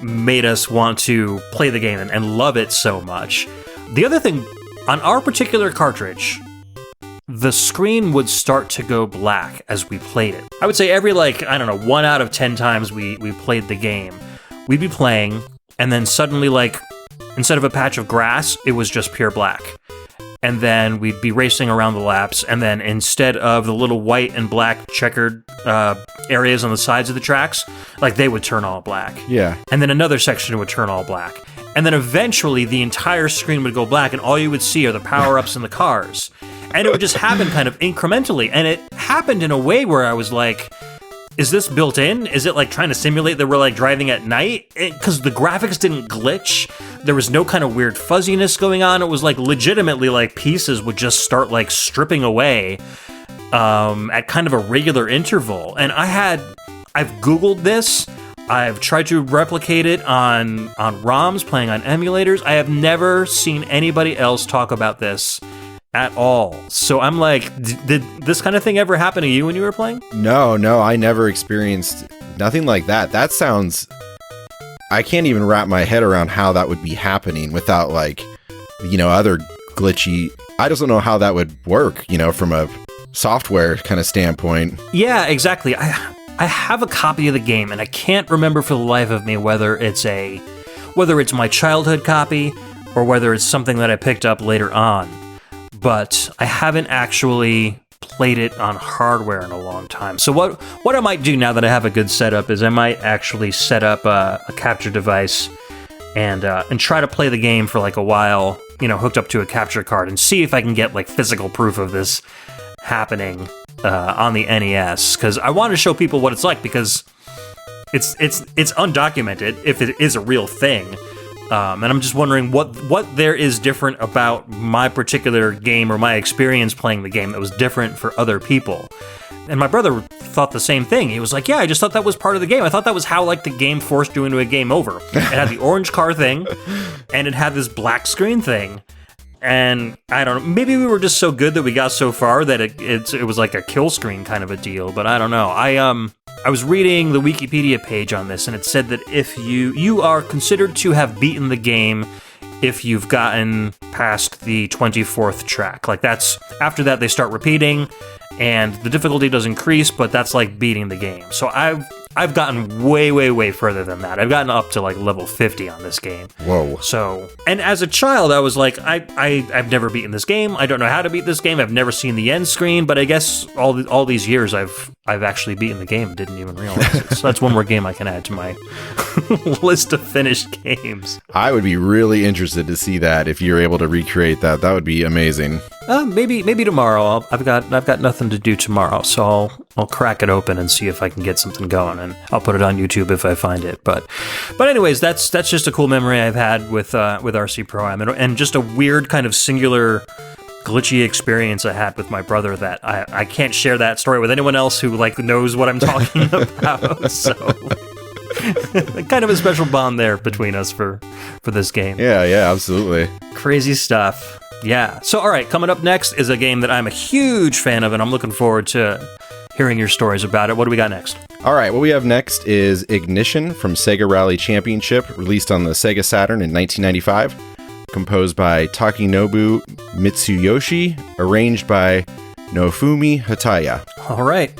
made us want to play the game and love it so much. The other thing, on our particular cartridge, the screen would start to go black as we played it. I would say every 1 out of 10 times we played the game, we'd be playing, and then suddenly, instead of a patch of grass, it was just pure black. And then we'd be racing around the laps, and then instead of the little white and black checkered areas on the sides of the tracks, they would turn all black. Yeah. And then another section would turn all black. And then eventually the entire screen would go black, and all you would see are the power-ups in the cars. And it would just happen kind of incrementally. And it happened in a way where I was like, is this built in? Is it trying to simulate that we're driving at night? Because the graphics didn't glitch. There was no kind of weird fuzziness going on. It was legitimately pieces would just start stripping away at kind of a regular interval. And I've Googled this. I've tried to replicate it on ROMs, playing on emulators. I have never seen anybody else talk about this at all. So I'm did this kind of thing ever happen to you when you were playing? No, I never experienced nothing like that. That sounds... I can't even wrap my head around how that would be happening without other glitchy... I just don't know how that would work, from a software kind of standpoint. Yeah, exactly. I have a copy of the game, and I can't remember for the life of me whether it's my childhood copy or whether it's something that I picked up later on. But I haven't actually played it on hardware in a long time. So what I might do now that I have a good setup is I might actually set up a capture device and try to play the game for a while, hooked up to a capture card, and see if I can get physical proof of this happening on the NES, because I want to show people what it's like, because it's undocumented if it is a real thing. And I'm just wondering what there is different about my particular game or my experience playing the game that was different for other people. And my brother thought the same thing. He was like, yeah, I just thought that was part of the game. I thought that was how, like, the game forced you into a game over. It had the orange car thing, and it had this black screen thing. And I don't know, maybe we were just so good that we got so far that it was like a kill screen kind of a deal, but I don't know. I was reading the Wikipedia page on this, and it said that if you are considered to have beaten the game if you've gotten past the 24th track. Like, that's, after that they start repeating, and the difficulty does increase, but that's like beating the game. So I've gotten way, way, way further than that. I've gotten up to like level 50 on this game. Whoa. So, and as a child, I was like, I've never beaten this game. I don't know how to beat this game. I've never seen the end screen, but I guess all these years I've actually beaten the game and didn't even realize it. So that's one more game I can add to my list of finished games. I would be really interested to see that if you're able to recreate that. That would be amazing. Maybe tomorrow. I've got nothing to do tomorrow, so I'll crack it open and see if I can get something going, and I'll put it on YouTube if I find it. But anyways, that's just a cool memory I've had with RC Pro-Am, and just a weird kind of singular glitchy experience I had with my brother that I can't share that story with anyone else who like knows what I'm talking about. So kind of a special bond there between us for this game. Yeah, absolutely. Crazy stuff. Yeah. So, all right, coming up next is a game that I'm a huge fan of, and I'm looking forward to hearing your stories about it. What do we got next? All right, what we have next is Ignition from Sega Rally Championship, released on the Sega Saturn in 1995, composed by Takenobu Mitsuyoshi, arranged by Nofumi Hataya. All right.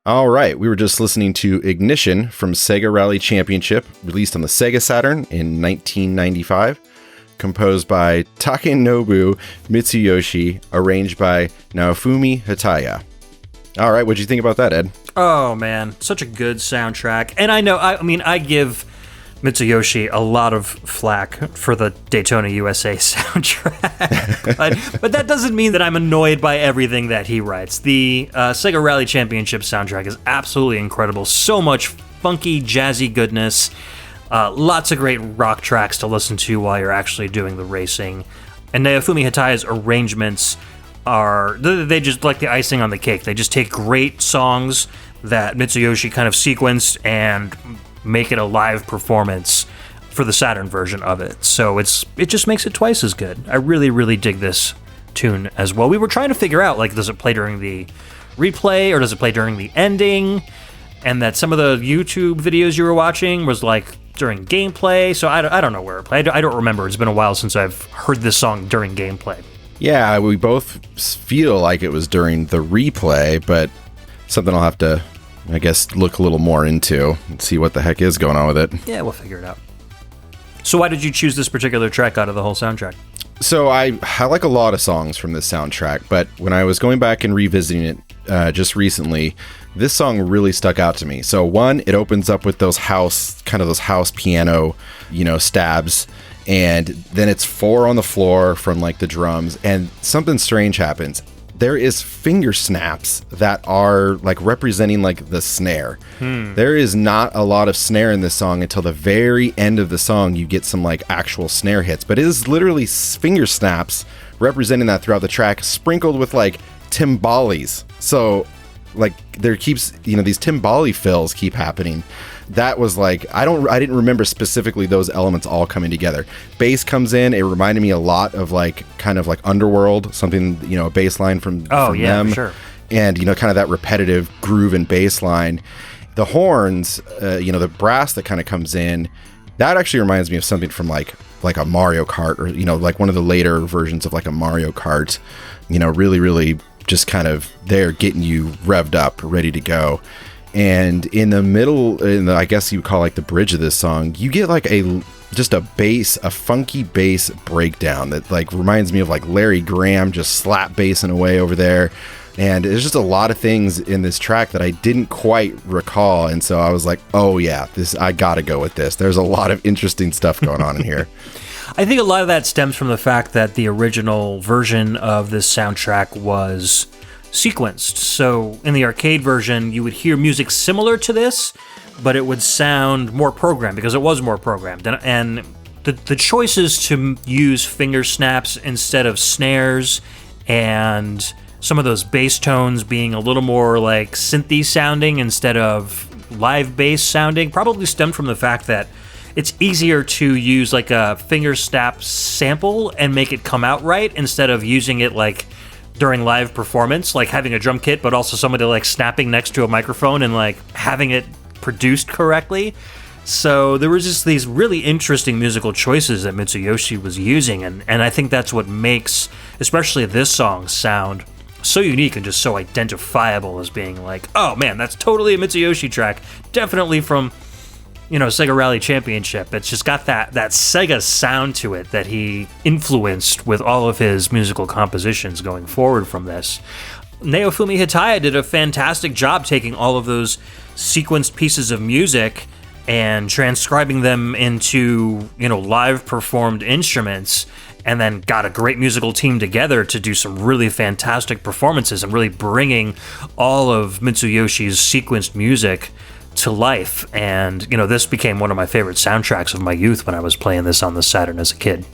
All right, we were just listening to Ignition from Sega Rally Championship, released on the Sega Saturn in 1995, composed by Takenobu Mitsuyoshi, arranged by Naofumi Hataya. All right, what'd you think about that, Ed? Oh, man, such a good soundtrack. And I give Mitsuyoshi a lot of flack for the Daytona USA soundtrack. but that doesn't mean that I'm annoyed by everything that he writes. The Sega Rally Championship soundtrack is absolutely incredible. So much funky, jazzy goodness. Lots of great rock tracks to listen to while you're actually doing the racing. And Naofumi Hataya's arrangements they just like the icing on the cake. They just take great songs that Mitsuyoshi kind of sequenced and make it a live performance for the Saturn version of it. So it just makes it twice as good. I really, really dig this tune as well. We were trying to figure out, does it play during the replay or does it play during the ending? And that some of the YouTube videos you were watching was during gameplay. So I don't know where it played. I don't remember. It's been a while since I've heard this song during gameplay. Yeah, we both feel like it was during the replay, but something I'll have to, I guess, look a little more into and see what the heck is going on with it. Yeah, we'll figure it out. So why did you choose this particular track out of the whole soundtrack? So I like a lot of songs from this soundtrack, but when I was going back and revisiting it just recently, this song really stuck out to me. So one, it opens up with those house piano, stabs, and then it's 4 on the floor from the drums, and something strange happens. There is finger snaps that are representing the snare. There is not a lot of snare in this song until the very end of the song. You get some actual snare hits, but it is literally finger snaps representing that throughout the track, sprinkled with timbales. So there keeps these timbali fills keep happening. That was I didn't remember specifically those elements all coming together. Bass comes in. It reminded me a lot of kind of Underworld, something, a bass line from them. For sure. And, kind of that repetitive groove and bass line. The horns, the brass that kind of comes in, that actually reminds me of something from like a Mario Kart or, one of the later versions of a Mario Kart, really, really just kind of there getting you revved up, ready to go. And in the middle, I guess you would call the bridge of this song, you get a funky bass breakdown that reminds me of Larry Graham just slap bassing away over there. And there's just a lot of things in this track that I didn't quite recall. And so I was like, oh yeah, I gotta go with this. There's a lot of interesting stuff going on in here. I think a lot of that stems from the fact that the original version of this soundtrack was sequenced. So in the arcade version, you would hear music similar to this, but it would sound more programmed because it was more programmed. And the choices to use finger snaps instead of snares and some of those bass tones being a little more synthy sounding instead of live bass sounding probably stemmed from the fact that it's easier to use a finger snap sample and make it come out right instead of using it during live performance, having a drum kit, but also somebody snapping next to a microphone and having it produced correctly. So there was just these really interesting musical choices that Mitsuyoshi was using, and I think that's what makes, especially this song, sound so unique and just so identifiable as being oh man, that's totally a Mitsuyoshi track. Definitely from Sega Rally Championship. It's just got that Sega sound to it that he influenced with all of his musical compositions going forward from this. Naofumi Hataya did a fantastic job taking all of those sequenced pieces of music and transcribing them into, live performed instruments, and then got a great musical team together to do some really fantastic performances and really bringing all of Mitsuyoshi's sequenced music to life. And this became one of my favorite soundtracks of my youth when I was playing this on the Saturn as a kid,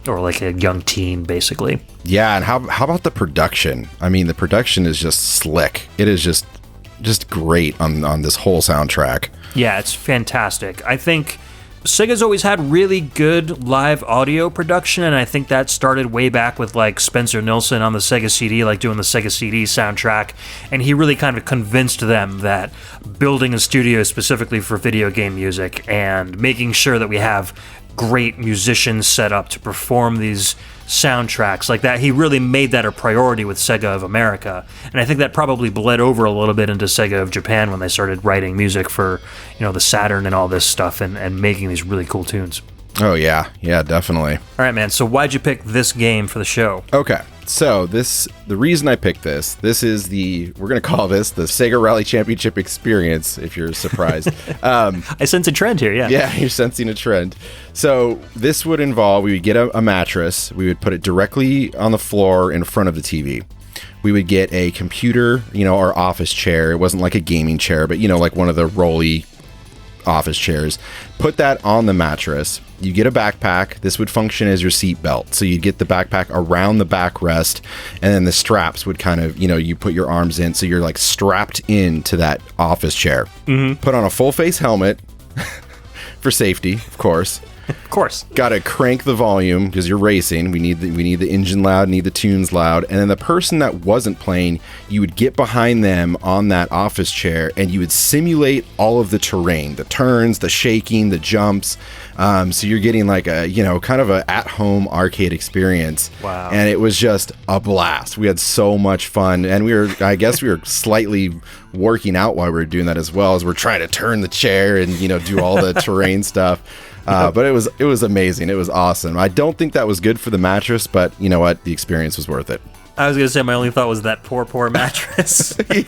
or a young teen, basically. Yeah, and how about the production? I mean, the production is just slick. It is just great on this whole soundtrack. Yeah, it's fantastic. I think Sega's always had really good live audio production, and I think that started way back with Spencer Nilsson on the Sega CD, doing the Sega CD soundtrack, and he really kind of convinced them that building a studio specifically for video game music and making sure that we have great musicians set up to perform these soundtracks like that. He really made that a priority with Sega of America, and I think that probably bled over a little bit into Sega of Japan when they started writing music for, the Saturn and all this stuff, and making these really cool tunes. Oh yeah, definitely. All right, man, so why'd you pick this game for the show? Okay, so the reason I picked this is we're going to call this the Sega Rally Championship Experience, if you're surprised. I sense a trend here, yeah. Yeah, you're sensing a trend. So this would involve, we would get a mattress, we would put it directly on the floor in front of the TV. We would get a computer, our office chair. It wasn't like a gaming chair, but, like one of the rolly office chairs. Put that on the mattress. You get a backpack. This would function as your seat belt. So you'd get the backpack around the backrest, and then the straps would kind of, you put your arms in, so you're like strapped into that office chair. Mm-hmm. Put on a full face helmet for safety, of course. Of course. Got to crank the volume because you're racing. We need the engine loud, need the tunes loud. And then the person that wasn't playing, you would get behind them on that office chair and you would simulate all of the terrain, the turns, the shaking, the jumps. So you're getting like a, kind of a at-home arcade experience. Wow. And it was just a blast. We had so much fun. And I guess we were slightly working out while we were doing that as well, as we're trying to turn the chair and, do all the terrain stuff. But it was amazing. It was awesome. I don't think that was good for the mattress, but you know what? The experience was worth it. I was going to say my only thought was that poor mattress. It's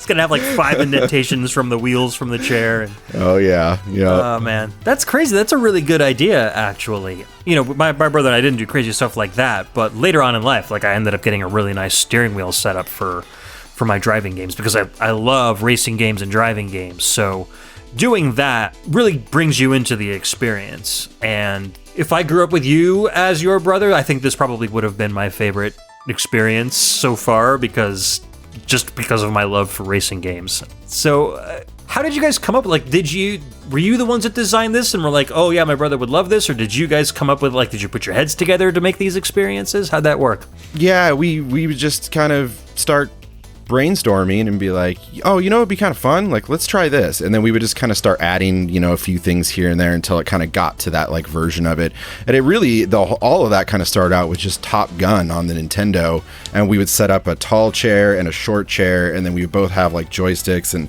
going to have like 5 indentations from the wheels from the chair. Oh, yeah. Oh, man. That's crazy. That's a really good idea, actually. My brother and I didn't do crazy stuff like that, but later on in life, like I ended up getting a really nice steering wheel set up for my driving games because I love racing games and driving games. So doing that really brings you into the experience. And if I grew up with you as your brother, I think this probably would have been my favorite experience so far because of my love for racing games. So how did you guys come up with, were you the ones that designed this and were like, oh yeah, my brother would love this? Or did you guys come up with, did you put your heads together to make these experiences? How'd that work? Yeah, we would just kind of start brainstorming and be like, oh, it'd be kind of fun, let's try this, and then we would just kind of start adding a few things here and there until it kind of got to that version of it. And it really, all of that kind of started out with just Top Gun on the Nintendo, and we would set up a tall chair and a short chair, and then we would both have joysticks. And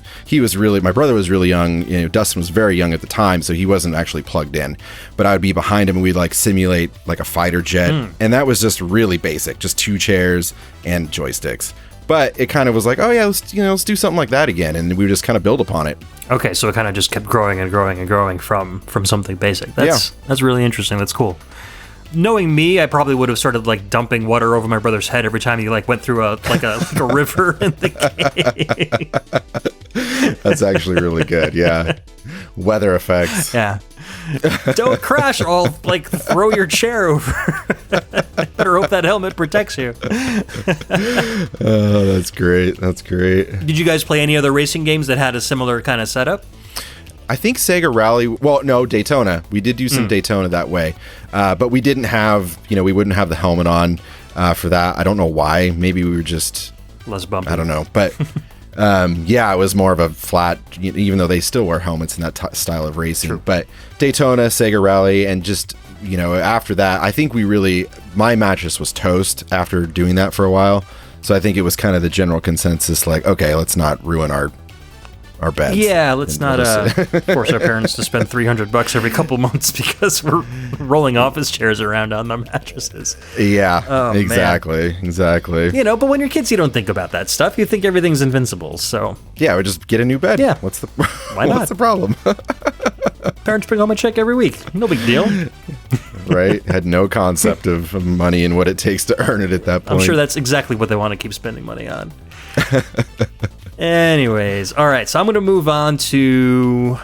my brother was really young, Dustin was very young at the time, so he wasn't actually plugged in, but I would be behind him and we'd simulate a fighter jet. And that was just really basic, just 2 chairs and joysticks. But it kind of was oh yeah, let's do something like that again, and we would just kind of build upon it. Okay, so it kind of just kept growing and growing and growing from something basic. That's really interesting. That's cool. Knowing me, I probably would have started dumping water over my brother's head every time he went through a river in the game. That's actually really good. Yeah, weather effects. Yeah. Don't crash, or I'll throw your chair over. Better hope that helmet protects you. Oh, that's great. That's great. Did you guys play any other racing games that had a similar kind of setup? I think Sega Rally, Daytona. We did do some Daytona that way. But we didn't have, we wouldn't have the helmet on for that. I don't know why. Maybe we were just less bumpy. I don't know. But it was more of a flat, even though they still wear helmets in that style of racing. True. But Daytona, Sega Rally, and just, after that, I think my mattress was toast after doing that for a while. So I think it was kind of the general consensus, okay, let's not ruin our beds. Yeah, let's not force our parents to spend $300 every couple months because we're rolling office chairs around on their mattresses. Yeah, exactly. But when you're kids, you don't think about that stuff. You think everything's invincible. So yeah, we just get a new bed. Yeah, why not? What's the problem? Parents bring home a check every week. No big deal. Right? Had no concept of money and what it takes to earn it at that point. I'm sure that's exactly what they want to keep spending money on. Anyways, all right, so I'm going to move on to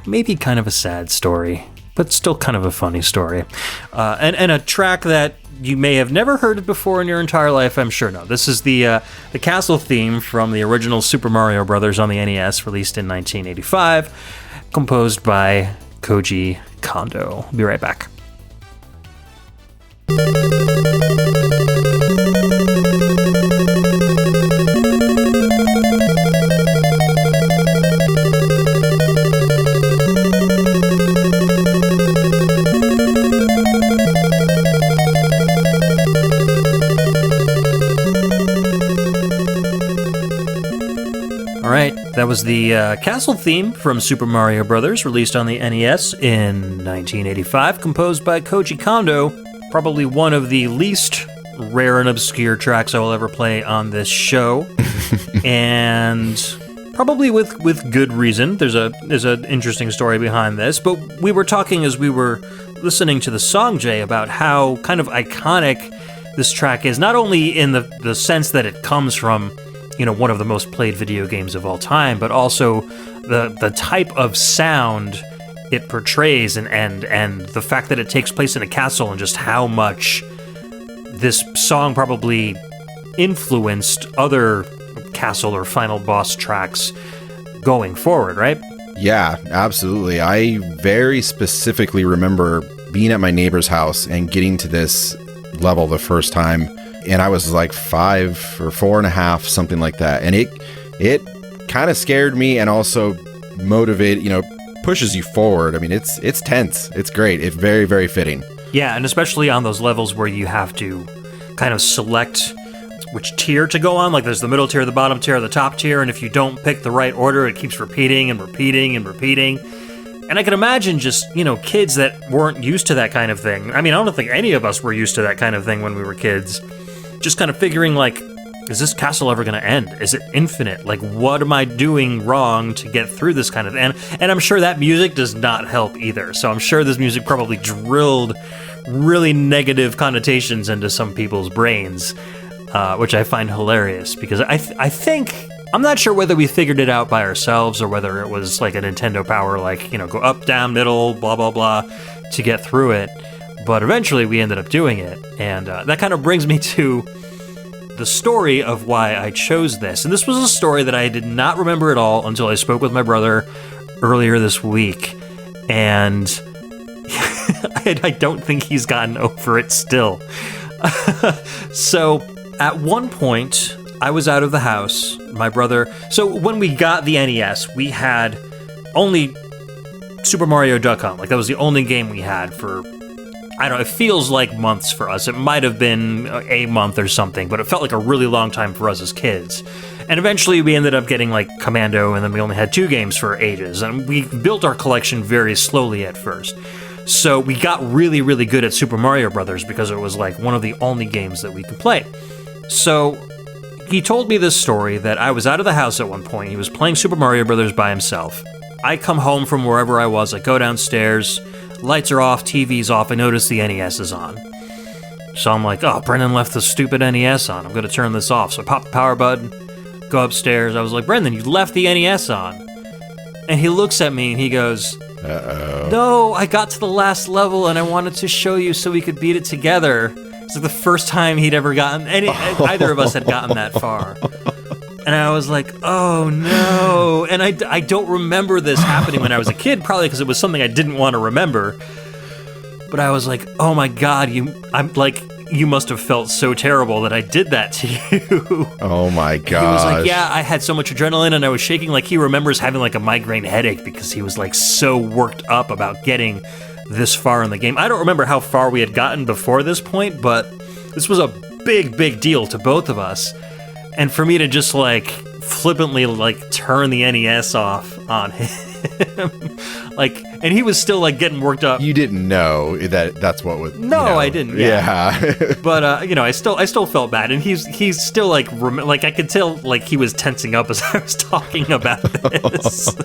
maybe kind of a sad story, but still kind of a funny story. And a track that you may have never heard it before in your entire life, I'm sure. No, this is the castle theme from the original Super Mario Brothers on the NES, released in 1985, composed by Koji Kondo. Be right back. That was the castle theme from Super Mario Bros., released on the NES in 1985, composed by Koji Kondo, probably one of the least rare and obscure tracks I will ever play on this show, and probably with good reason. There's an interesting story behind this, but we were talking as we were listening to the song, Jay, about how kind of iconic this track is, not only in the sense that it comes from one of the most played video games of all time, but also the type of sound it portrays and the fact that it takes place in a castle and just how much this song probably influenced other castle or final boss tracks going forward, right? Yeah, absolutely. I very specifically remember being at my neighbor's house and getting to this level the first time. And I was like 5 or 4.5, something like that. And it kind of scared me and also motivated, pushes you forward. I mean, it's tense. It's great. It's very, very fitting. Yeah, and especially on those levels where you have to kind of select which tier to go on. Like there's the middle tier, the bottom tier, the top tier. And if you don't pick the right order, it keeps repeating and repeating and repeating. And I can imagine just, kids that weren't used to that kind of thing. I mean, I don't think any of us were used to that kind of thing when we were kids. Just kind of figuring, like, is this castle ever going to end? Is it infinite? Like, what am I doing wrong to get through this kind of... And I'm sure that music does not help either. So I'm sure this music probably drilled really negative connotations into some people's brains, which I find hilarious. Because I think... I'm not sure whether we figured it out by ourselves or whether it was like a Nintendo power, like, go up, down, middle, blah, blah, blah, to get through it. But eventually we ended up doing it. And that kind of brings me to the story of why I chose this. And this was a story that I did not remember at all until I spoke with my brother earlier this week. And I don't think he's gotten over it still. So at one point, I was out of the house. My brother... So when we got the NES, we had only Super Mario Duck Hunt. Like, that was the only game we had for... I don't know, it feels like months for us. It might have been a month or something, but it felt like a really long time for us as kids. And eventually we ended up getting, like, Commando, and then we only had 2 games for ages. And we built our collection very slowly at first. So we got really, really good at Super Mario Brothers because it was, like, one of the only games that we could play. So... he told me this story that I was out of the house at one point. He was playing Super Mario Brothers by himself. I come home from wherever I was. I go downstairs. Lights are off. TV's off. I notice the NES is on. So I'm like, oh, Brendan left the stupid NES on. I'm going to turn this off. So I pop the power button, go upstairs. I was like, Brendan, you left the NES on. And he looks at me and he goes, uh-oh. No, I got to the last level and I wanted to show you so we could beat it together. It's like the first time he'd ever gotten either of us had gotten that far. And I was like, oh no. And I don't remember this happening when I was a kid, probably because it was something I didn't want to remember. But I was like, oh my God, you must have felt so terrible that I did that to you. Oh my God. He was like, yeah, I had so much adrenaline and I was shaking. Like, he remembers having like a migraine headache because he was like so worked up about getting this far in the game. I don't remember how far we had gotten before this point, but this was a big, big deal to both of us. And for me to just like flippantly like turn the NES off on him, like, and he was still like getting worked up. You didn't know that's what was. No, I didn't. Yeah. But I still felt bad, and he's still like I could tell like he was tensing up as I was talking about this.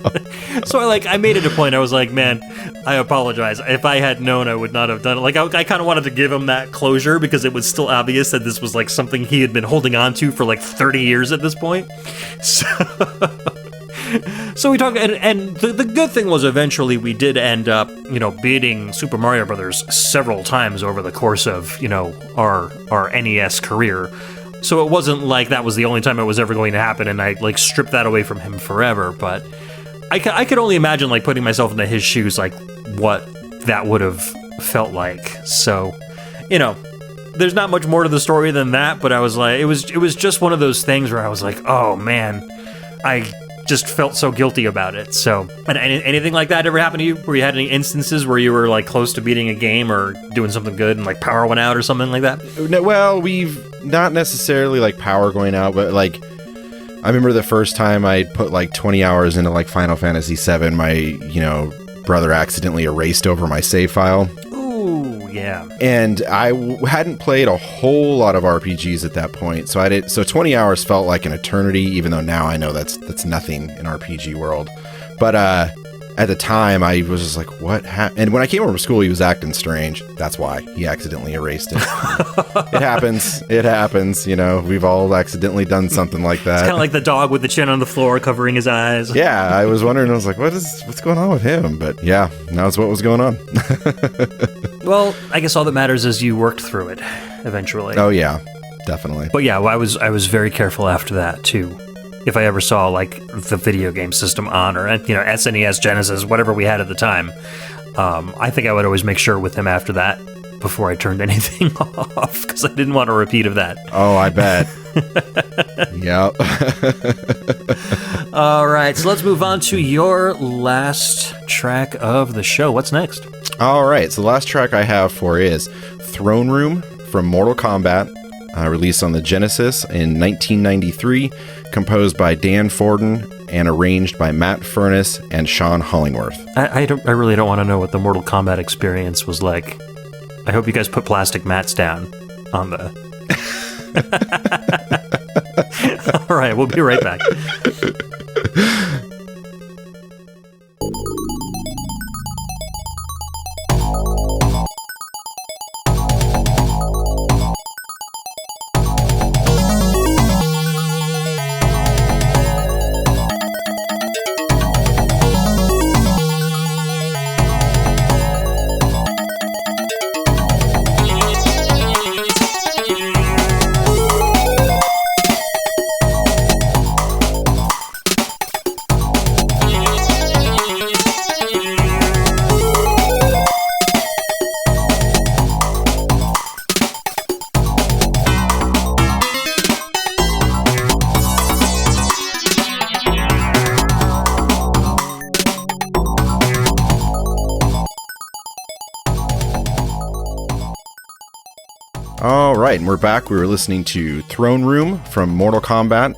So I made it a point. I was like, man, I apologize. If I had known, I would not have done it. Like I kind of wanted to give him that closure because it was still obvious that this was like something he had been holding on to for like 30 years at this point. So we talked, and the good thing was eventually we did end up, beating Super Mario Brothers several times over the course of, our NES career. So it wasn't like that was the only time it was ever going to happen, and I like stripped that away from him forever. But I could only imagine like putting myself into his shoes, like what that would have felt like. So, there's not much more to the story than that. But I was like, it was just one of those things where I was like, oh man, I just felt so guilty about it. So, and anything like that ever happened to you, where you had any instances where you were like close to beating a game or doing something good and like power went out or something like that? No, well, we've not necessarily like power going out, but like I remember the first time I put like 20 hours into like Final Fantasy VII, my, brother accidentally erased over my save file. Ooh, yeah. And I hadn't played a whole lot of RPGs at that point. So 20 hours felt like an eternity, even though now I know that's nothing in RPG world. But at the time, I was just like, what happened? And when I came home from school, he was acting strange. That's why he accidentally erased it. It happens. It happens. We've all accidentally done something like that. It's kind of like the dog with the chin on the floor covering his eyes. Yeah, I was wondering. I was like, what's going on with him? But yeah, that's what was going on. Well, I guess all that matters is you worked through it eventually. Oh, yeah, definitely. But yeah, I was very careful after that, too. If I ever saw, like, the video game system on, or, SNES, Genesis, whatever we had at the time, I think I would always make sure with him after that before I turned anything off, because I didn't want a repeat of that. Oh, I bet. Yep. All right, so let's move on to your last track of the show. What's next? All right, so the last track I have for is Throne Room from Mortal Kombat, released on the Genesis in 1993, composed by Dan Forden and arranged by Matt Furness and Sean Hollingworth. I really don't want to know what the Mortal Kombat experience was like. I hope you guys put plastic mats down on the... All right, we'll be right back. All right, and we're back. We were listening to Throne Room from Mortal Kombat,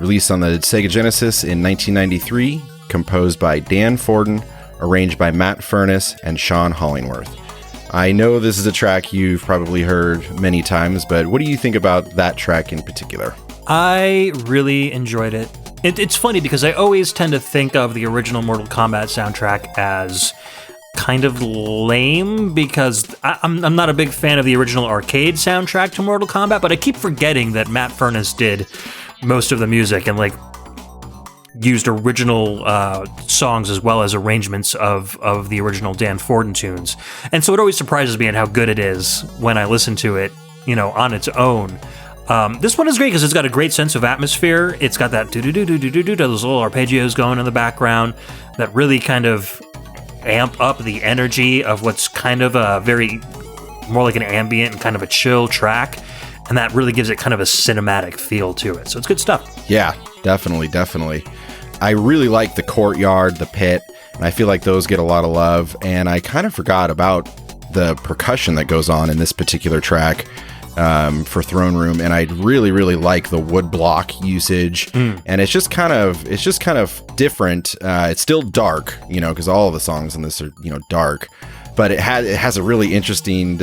released on the Sega Genesis in 1993, composed by Dan Forden, arranged by Matt Furness and Sean Hollingworth. I know this is a track you've probably heard many times, but what do you think about that track in particular? I really enjoyed it. It's funny because I always tend to think of the original Mortal Kombat soundtrack as kind of lame because I'm not a big fan of the original arcade soundtrack to Mortal Kombat, but I keep forgetting that Matt Furness did most of the music and used original songs as well as arrangements of the original Dan Forden tunes. And so it always surprises me at how good it is when I listen to it, on its own. This one is great because it's got a great sense of atmosphere. It's got that do-do-do-do-do-do-do, those little arpeggios going in the background that really kind of amp up the energy of what's kind of a very more like an ambient and kind of a chill track, and that really gives it kind of a cinematic feel to it. So it's good stuff. Yeah, definitely. I really like the courtyard, the pit, and I feel like those get a lot of love, and I kind of forgot about the percussion that goes on in this particular track for Throne Room, and I really like the wood block usage, and it's just kind of different. It's still dark, because all of the songs in this are dark, but it has a really interesting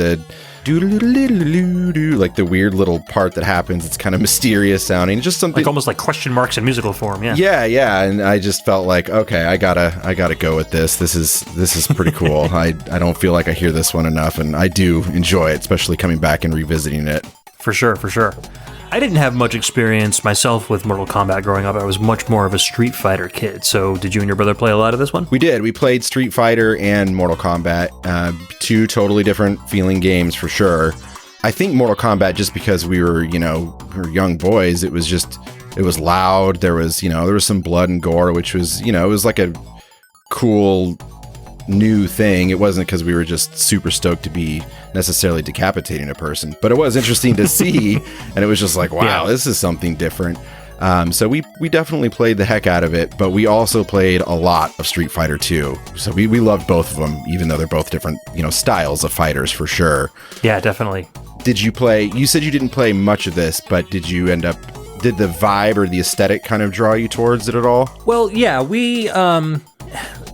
like the weird little part that happens. It's kind of mysterious sounding, just something almost like question marks in musical form. Yeah, and I just felt like, okay, I gotta go with this. This is pretty cool. I don't feel like I hear this one enough, and I do enjoy it, especially coming back and revisiting it. For sure. I didn't have much experience myself with Mortal Kombat growing up. I was much more of a Street Fighter kid. So did you and your brother play a lot of this one? We did. We played Street Fighter and Mortal Kombat, two totally different feeling games for sure. I think Mortal Kombat, just because we were young boys, it was loud. There was some blood and gore, which was, it was like a cool new thing. It wasn't because we were just super stoked to be necessarily decapitating a person, but it was interesting to see, and it was just like, wow, This is something different. So we definitely played the heck out of it, but we also played a lot of Street Fighter 2. So we loved both of them, even though they're both different, styles of fighters for sure. Yeah, definitely. Did you play? You said you didn't play much of this, but did did the vibe or the aesthetic kind of draw you towards it at all? Well, yeah,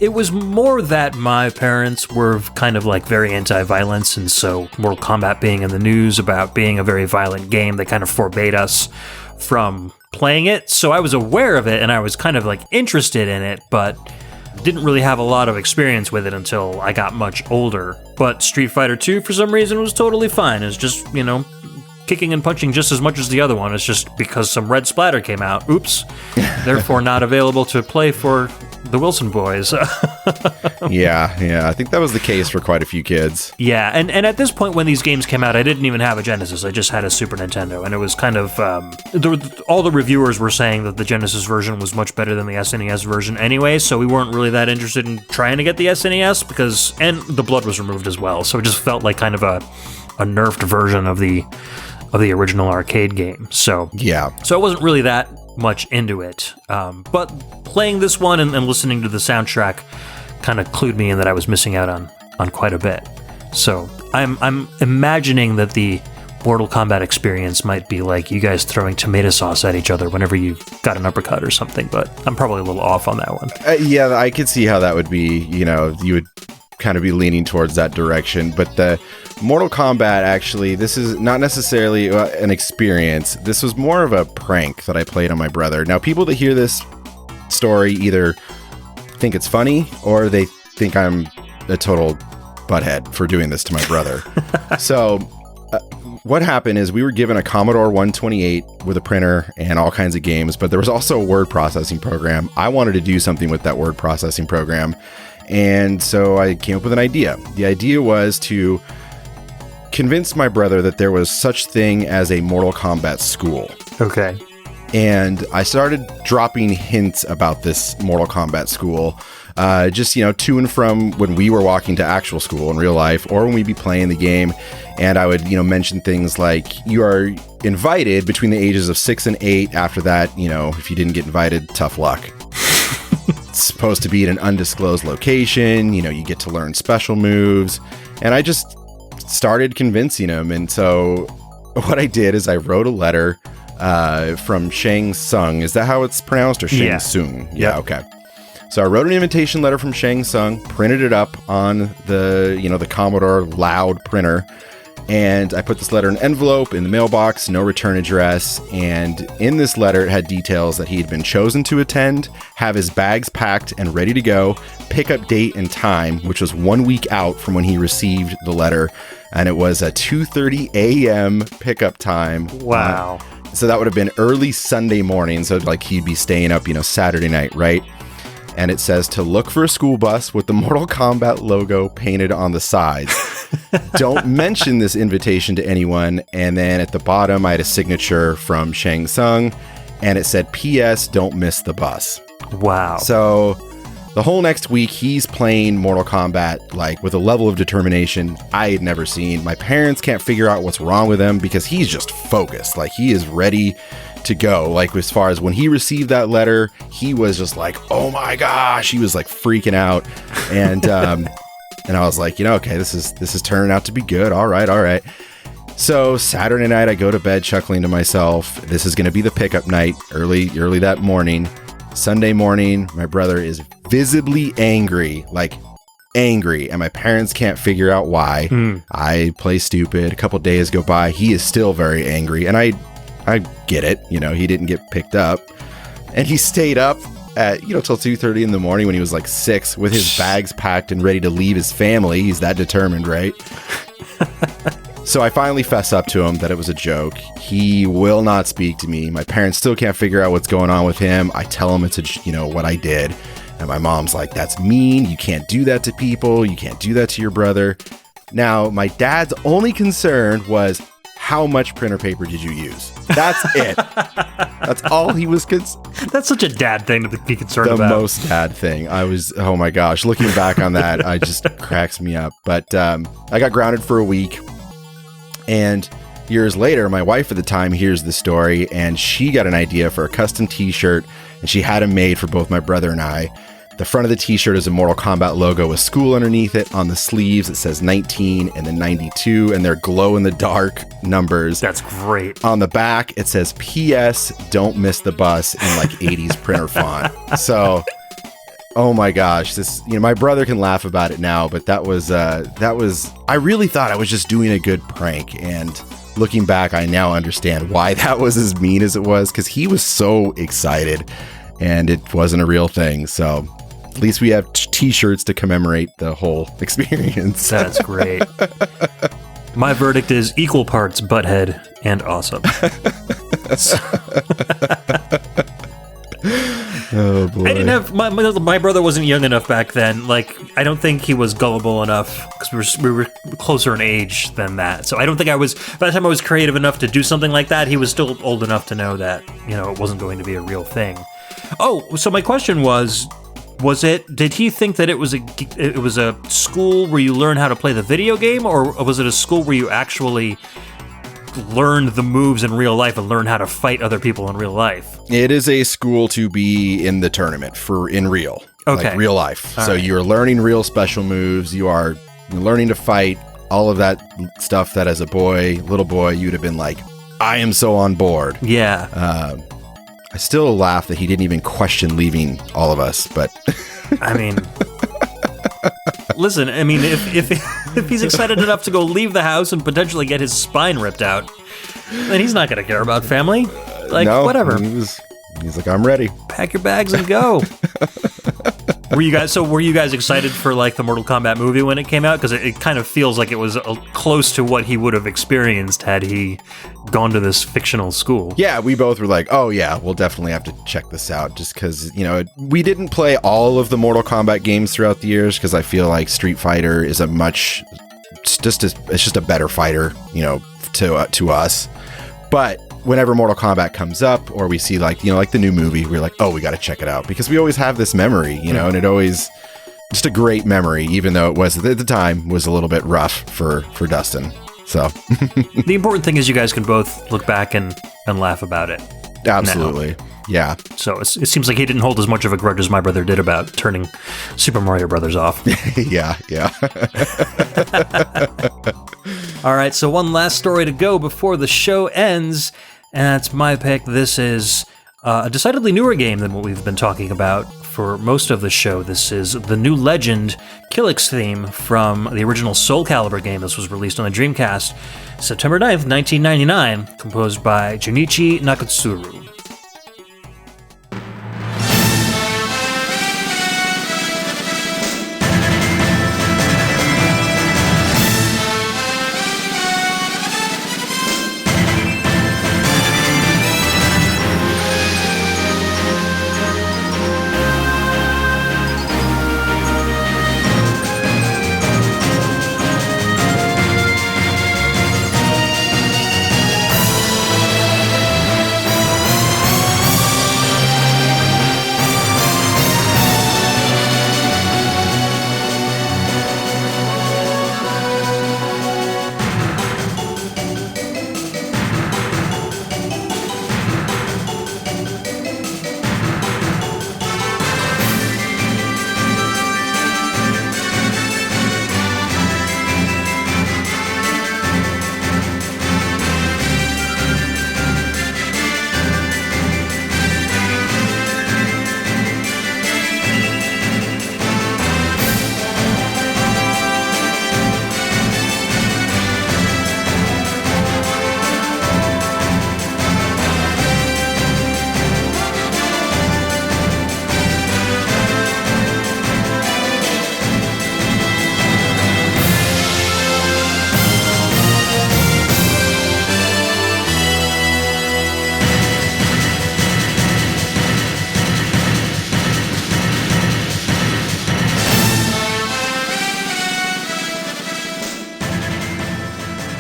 it was more that my parents were kind of like very anti-violence, and so Mortal Kombat being in the news about being a very violent game, they kind of forbade us from playing it. So I was aware of it, and I was kind of like interested in it, but didn't really have a lot of experience with it until I got much older. But Street Fighter 2, for some reason, was totally fine. It's just, kicking and punching just as much as the other one. It's just because some red splatter came out. Oops. Therefore not available to play for the Wilson boys. Yeah. I think that was the case for quite a few kids. Yeah, and at this point when these games came out, I didn't even have a Genesis. I just had a Super Nintendo, and it was kind of... all the reviewers were saying that the Genesis version was much better than the SNES version anyway, so we weren't really that interested in trying to get the SNES, because... And the blood was removed as well, so it just felt like kind of a nerfed version of the original arcade game. So I wasn't really that much into it. But playing this one and listening to the soundtrack kind of clued me in that I was missing out on quite a bit. So I'm imagining that the Mortal Kombat experience might be like you guys throwing tomato sauce at each other whenever you got an uppercut or something, but I'm probably a little off on that one. Yeah, I could see how that would be, you would kind of be leaning towards that direction. But the Mortal Kombat, actually, this is not necessarily an experience. This was more of a prank that I played on my brother. Now, people that hear this story either think it's funny or they think I'm a total butthead for doing this to my brother. So what happened is we were given a Commodore 128 with a printer and all kinds of games, but there was also a word processing program. I wanted to do something with that word processing program. And so I came up with an idea. The idea was to convince my brother that there was such thing as a Mortal Kombat school. Okay. And I started dropping hints about this Mortal Kombat school, just, to and from when we were walking to actual school in real life or when we'd be playing the game. And I would, mention things like you are invited between the ages of 6 and 8. After that, if you didn't get invited, tough luck. It's supposed to be in an undisclosed location. You get to learn special moves. And I just started convincing him. And so what I did is I wrote a letter from Shang Tsung. Is that how it's pronounced, or Shang Tsung? Yeah, okay. So I wrote an invitation letter from Shang Tsung, printed it up on the Commodore Loud printer, and I put this letter in an envelope in the mailbox, no return address. And in this letter, it had details that he had been chosen to attend, have his bags packed and ready to go, pickup date and time, which was 1 week out from when he received the letter. And it was a 2:30 a.m. pickup time. Wow. So that would have been early Sunday morning. So like he'd be staying up, Saturday night, right? And it says to look for a school bus with the Mortal Kombat logo painted on the sides. Don't mention this invitation to anyone. And then at the bottom, I had a signature from Shang Tsung, and it said, P.S. Don't miss the bus. Wow. So the whole next week, he's playing Mortal Kombat, like with a level of determination I had never seen. My parents can't figure out what's wrong with him because he's just focused. Like he is ready to go. Like as far as when he received that letter, he was just like, oh my gosh, he was like freaking out. And and I was like, okay, this is turning out to be good. All right. So Saturday night, I go to bed chuckling to myself, this is going to be the pickup night early that morning. Sunday morning, my brother is visibly angry, and my parents can't figure out why. I play stupid. A couple days go by, he is still very angry, and I get it. He didn't get picked up, and he stayed up at till 2:30 in the morning when he was like 6 with his bags packed and ready to leave his family. He's that determined, right? So I finally fess up to him that it was a joke. He will not speak to me. My parents still can't figure out what's going on with him. I tell him it's what I did, and my mom's like, that's mean. You can't do that to people. You can't do that to your brother. Now my dad's only concern was, how much printer paper did you use? That's it. That's all he was That's such a dad thing to be concerned about. The most dad thing. Oh my gosh, looking back on that, I just cracks me up. But I got grounded for a week. And years later, my wife at the time hears the story, and she got an idea for a custom t-shirt, and she had them made for both my brother and I. The front of the t-shirt is a Mortal Kombat logo with school underneath it. On the sleeves, it says 19 and then 92, and they're glow-in-the-dark numbers. That's great. On the back, it says, P.S. Don't miss the bus in like 80s printer font. So, oh my gosh, this, my brother can laugh about it now, but that was, I really thought I was just doing a good prank. And looking back, I now understand why that was as mean as it was, because he was so excited and it wasn't a real thing. So at least we have t-shirts to commemorate the whole experience. That's great. My verdict is equal parts butthead and awesome. Oh boy. I didn't have my brother wasn't young enough back then. Like, I don't think he was gullible enough, because we were closer in age than that. So I don't think I was, by the time I was creative enough to do something like that, he was still old enough to know that, it wasn't going to be a real thing. Oh, so my question was did he think that it was a school where you learn how to play the video game, or was it a school where you actually learned the moves in real life and learn how to fight other people in real life? It is a school to be in the tournament in real, like real life. All so right. You're learning real special moves. You are learning to fight, all of that stuff that as a little boy, you'd have been like, I am so on board. Yeah. I still laugh that he didn't even question leaving all of us, but I mean, listen, I mean, if he's excited enough to go leave the house and potentially get his spine ripped out, then he's not going to care about family. Like, no, whatever. He's like, I'm ready. Pack your bags and go. Were you guys excited for like the Mortal Kombat movie when it came out? Because it kind of feels like it was close to what he would have experienced had he gone to this fictional school. Yeah, we both were like, oh yeah, we'll definitely have to check this out, just because, we didn't play all of the Mortal Kombat games throughout the years, because I feel like Street Fighter is it's just a better fighter, to us. But whenever Mortal Kombat comes up, or we see like the new movie, we're like, oh, we got to check it out, because we always have this memory, and it always just a great memory, even though it was at the time was a little bit rough for Dustin. So the important thing is you guys can both look back and laugh about it. Absolutely. Now. Yeah. So it seems like he didn't hold as much of a grudge as my brother did about turning Super Mario Brothers off. Yeah. All right, so one last story to go before the show ends, and that's my pick. This is a decidedly newer game than what we've been talking about for most of the show. This is the new Legend Killix theme from the original Soul Calibur game. This was released on the Dreamcast September 9th, 1999, composed by Junichi Nakatsuru.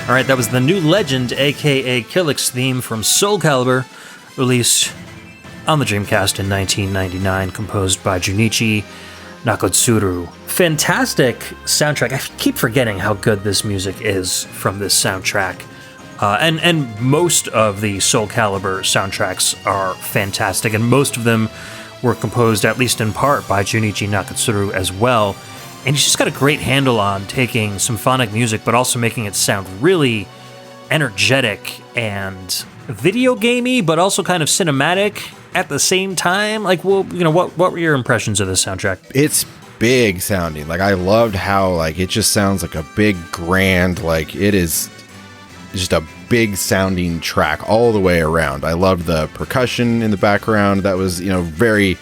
All right, that was the new Legend, aka Killix theme from Soul Calibur, released on the Dreamcast in 1999, composed by Junichi Nakatsuru. Fantastic soundtrack. I keep forgetting how good this music is from this soundtrack. And most of the Soul Calibur soundtracks are fantastic, and most of them were composed, at least in part, by Junichi Nakatsuru as well. And he's just got a great handle on taking symphonic music, but also making it sound really energetic and video gamey, but also kind of cinematic at the same time. Like, well, what were your impressions of this soundtrack? It's big sounding. Like, I loved how, like, it just sounds like a big, grand, like, it is just a big sounding track all the way around. I loved the percussion in the background. That was, very,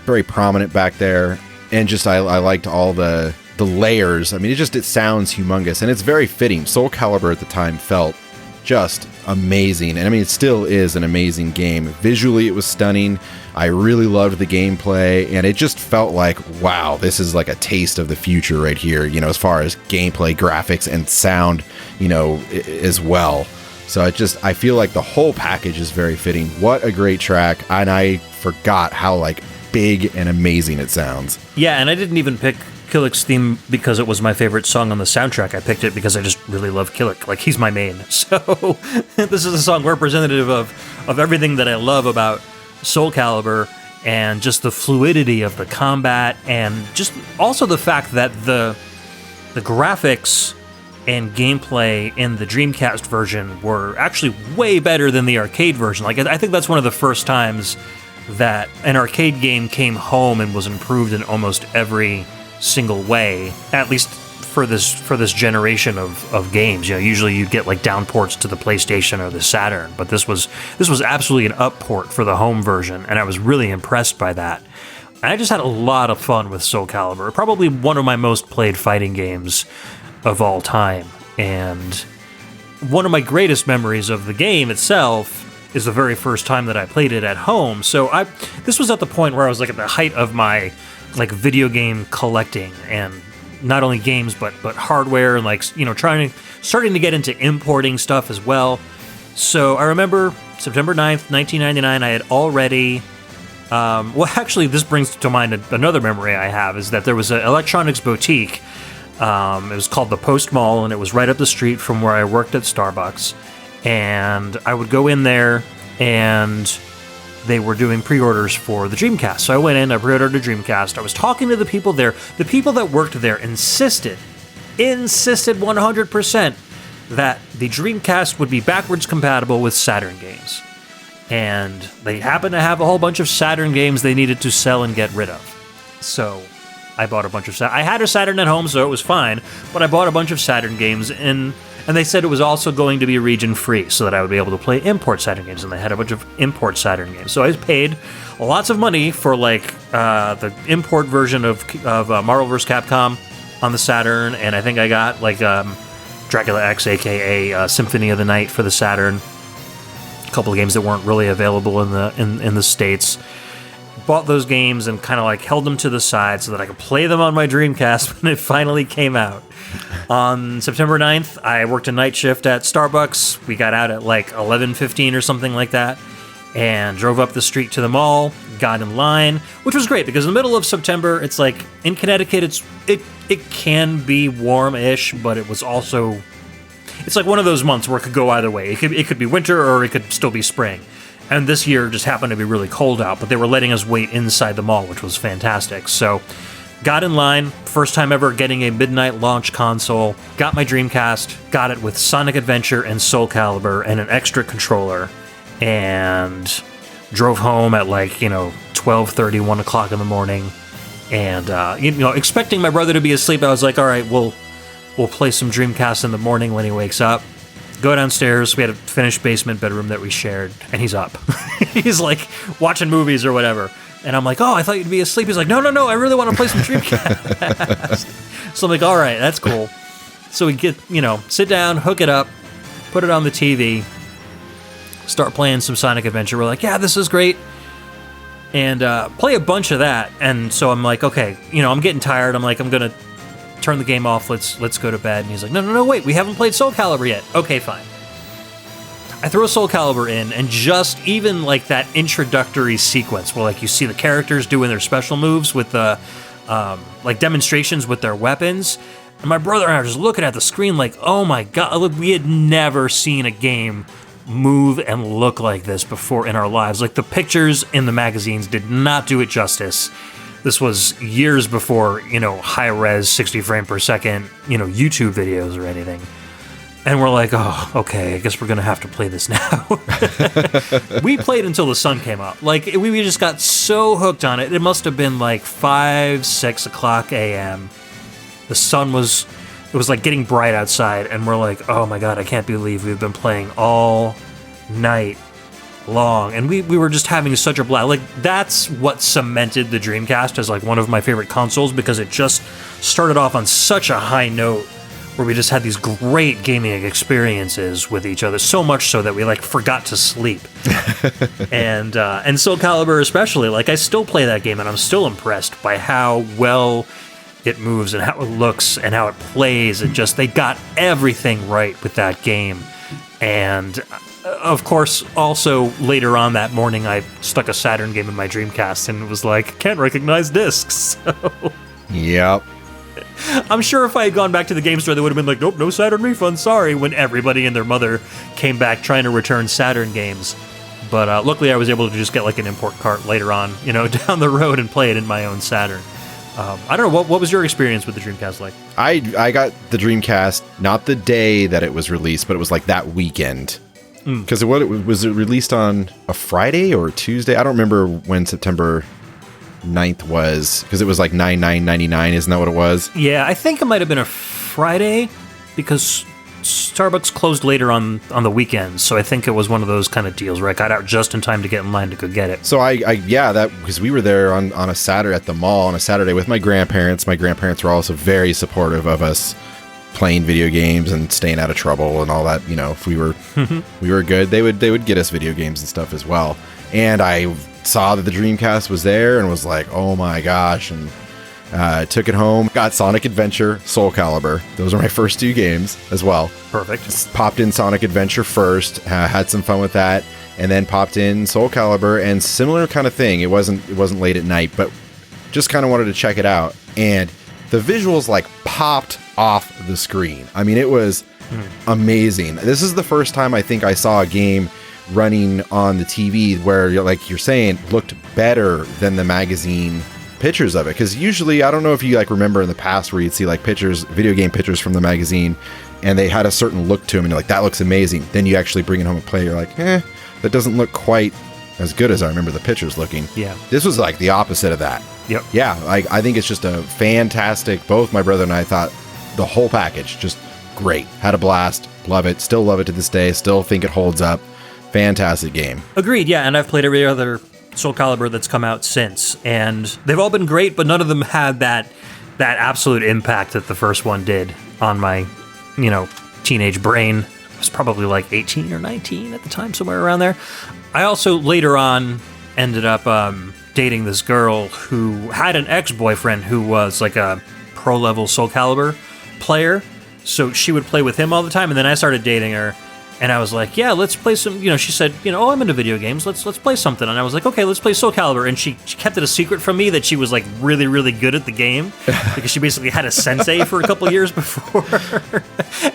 very prominent back there. And just, I liked all the layers. I mean, it sounds humongous, and it's very fitting. Soul Calibur at the time felt just amazing, and I mean, it still is an amazing game. Visually, it was stunning. I really loved the gameplay, and it just felt like, wow, this is like a taste of the future right here, as far as gameplay, graphics, and sound, as well. So I feel like the whole package is very fitting. What a great track, and I forgot how, like, big and amazing it sounds. Yeah, and I didn't even pick Killick's theme because it was my favorite song on the soundtrack. I picked it because I just really love Killick. Like, he's my main. So this is a song representative of everything that I love about Soul Calibur, and just the fluidity of the combat, and just also the fact that the graphics and gameplay in the Dreamcast version were actually way better than the arcade version. Like, I think that's one of the first times that an arcade game came home and was improved in almost every single way, at least for this generation of games. Usually you'd get like down ports to the PlayStation or the Saturn, but this was absolutely an up port for the home version, and I was really impressed by that. I just had a lot of fun with Soul Calibur, probably one of my most played fighting games of all time, and one of my greatest memories of the game itself is the very first time that I played it at home. So this was at the point where I was like at the height of my like video game collecting, and not only games but hardware, and like starting to get into importing stuff as well. So I remember September 9th, 1999, I had already actually, this brings to mind another memory I have, is that there was an electronics boutique. It was called the Post Mall, and it was right up the street from where I worked at Starbucks. And I would go in there, and they were doing pre-orders for the Dreamcast. So I went in, I pre-ordered a Dreamcast. I was talking to the people there. The people that worked there insisted 100% that the Dreamcast would be backwards compatible with Saturn games. And they happened to have a whole bunch of Saturn games they needed to sell and get rid of. So I bought a bunch of Saturn. I had a Saturn at home, so it was fine, but I bought a bunch of Saturn games, and they said it was also going to be region-free, so that I would be able to play import Saturn games, and they had a bunch of import Saturn games. So I paid lots of money for, like, the import version of Marvel vs. Capcom on the Saturn, and I think I got, like, Dracula X, a.k.a. Symphony of the Night for the Saturn. A couple of games that weren't really available in the States. Bought those games and kind of, like, held them to the side so that I could play them on my Dreamcast when it finally came out. On September 9th, I worked a night shift at Starbucks. We got out at like 11:15 or something like that, and drove up the street to the mall, got in line, which was great because in the middle of September, it's like, in Connecticut, it can be warm-ish, but it was also, it's like one of those months where it could go either way. It could be winter, or it could still be spring. And this year just happened to be really cold out, but they were letting us wait inside the mall, which was fantastic. So got in line, first time ever getting a midnight launch console, got my Dreamcast, got it with Sonic Adventure and Soul Calibur and an extra controller, and drove home at like, 12:30, 1 o'clock in the morning, and, expecting my brother to be asleep. I was like, all right, we'll play some Dreamcast in the morning when he wakes up. Go downstairs, we had a finished basement bedroom that we shared, and he's up. He's like watching movies or whatever. And I'm like, oh, I thought you'd be asleep. He's like, no, I really want to play some Dreamcast. So I'm like, all right, that's cool. So we get, sit down, hook it up, put it on the TV, start playing some Sonic Adventure. We're like, yeah, this is great. And play a bunch of that. And so I'm like, okay, I'm getting tired. I'm like, I'm going to turn the game off. Let's go to bed. And he's like, no, wait, we haven't played Soul Calibur yet. Okay, fine. I throw Soul Calibur in, and just even like that introductory sequence where like you see the characters doing their special moves with the like demonstrations with their weapons, and my brother and I are just looking at the screen like, oh my god, look, we had never seen a game move and look like this before in our lives. Like, the pictures in the magazines did not do it justice. This was years before, high-res, 60 frame per second, YouTube videos or anything. And we're like, oh, okay, I guess we're going to have to play this now. We played until the sun came up. Like, we just got so hooked on it. It must have been like 5, 6 o'clock a.m. The sun was, it was like getting bright outside, and we're like, oh my god, I can't believe we've been playing all night long. And we were just having such a blast. Like, that's what cemented the Dreamcast as like one of my favorite consoles, because it just started off on such a high note, where we just had these great gaming experiences with each other, so much so that we like forgot to sleep. and Soul Calibur especially, like, I still play that game and I'm still impressed by how well it moves and how it looks and how it plays. And just, they got everything right with that game. And of course, also later on that morning, I stuck a Saturn game in my Dreamcast and it was like, can't recognize discs. So Yep. I'm sure if I had gone back to the game store, they would have been like, nope, no Saturn refund, sorry, when everybody and their mother came back trying to return Saturn games. But luckily I was able to just get like an import cart later on, down the road and play it in my own Saturn. I don't know, what was your experience with the Dreamcast like? I got the Dreamcast not the day that it was released, but it was like that weekend. Because was it released on a Friday or a Tuesday? I don't remember when September 9th was, because it was like 9/9/99, isn't that what it was? Yeah, I think it might have been a Friday, because Starbucks closed later on the weekends, so I think it was one of those kind of deals where I got out just in time to get in line to go get it. So because we were there on a Saturday at the mall on a Saturday with my grandparents. My grandparents were also very supportive of us playing video games and staying out of trouble and all that. If we were good, they would get us video games and stuff as well. And I saw that the Dreamcast was there and was like, oh my gosh, and took it home. Got Sonic Adventure, Soul Calibur. Those were my first 2 games as well. Perfect. Just popped in Sonic Adventure first, had some fun with that, and then popped in Soul Calibur, and similar kind of thing. It wasn't late at night, but just kind of wanted to check it out. And the visuals like popped off the screen. I mean, it was amazing. This is the first time I think I saw a game running on the TV where, like you're saying, looked better than the magazine pictures of it. Because usually, I don't know if you like remember in the past where you'd see like pictures, video game pictures from the magazine, and they had a certain look to them, and you're like, that looks amazing. Then you actually bring it home and play, you're like, that doesn't look quite as good as I remember the pictures looking. Yeah. This was like the opposite of that. Yep. Yeah, I think it's just a fantastic, both my brother and I thought the whole package just great. Had a blast. Love it. Still love it to this day. Still think it holds up. Fantastic game. Agreed, yeah, and I've played every other Soul Calibur that's come out since, and they've all been great, but none of them had that absolute impact that the first one did on my, teenage brain. I was probably like 18 or 19 at the time, somewhere around there. I also later on ended up dating this girl who had an ex-boyfriend who was like a pro-level Soul Calibur player, so she would play with him all the time, and then I started dating her. And I was like, yeah, let's play some, she said, oh, I'm into video games. Let's play something. And I was like, okay, let's play Soul Calibur. And she kept it a secret from me that she was like really, really good at the game, because she basically had a sensei for a couple years before.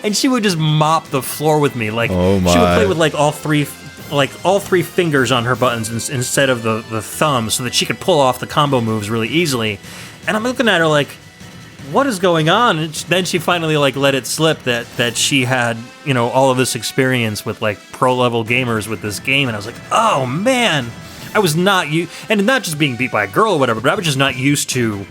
And she would just mop the floor with me. Like, oh my. She would play with like all three fingers on her buttons instead of the thumb, so that she could pull off the combo moves really easily. And I'm looking at her like, what is going on? And then she finally like let it slip that she had, all of this experience with like pro level gamers with this game. And I was like, oh man, I was not and not just being beat by a girl or whatever, but I was just not used to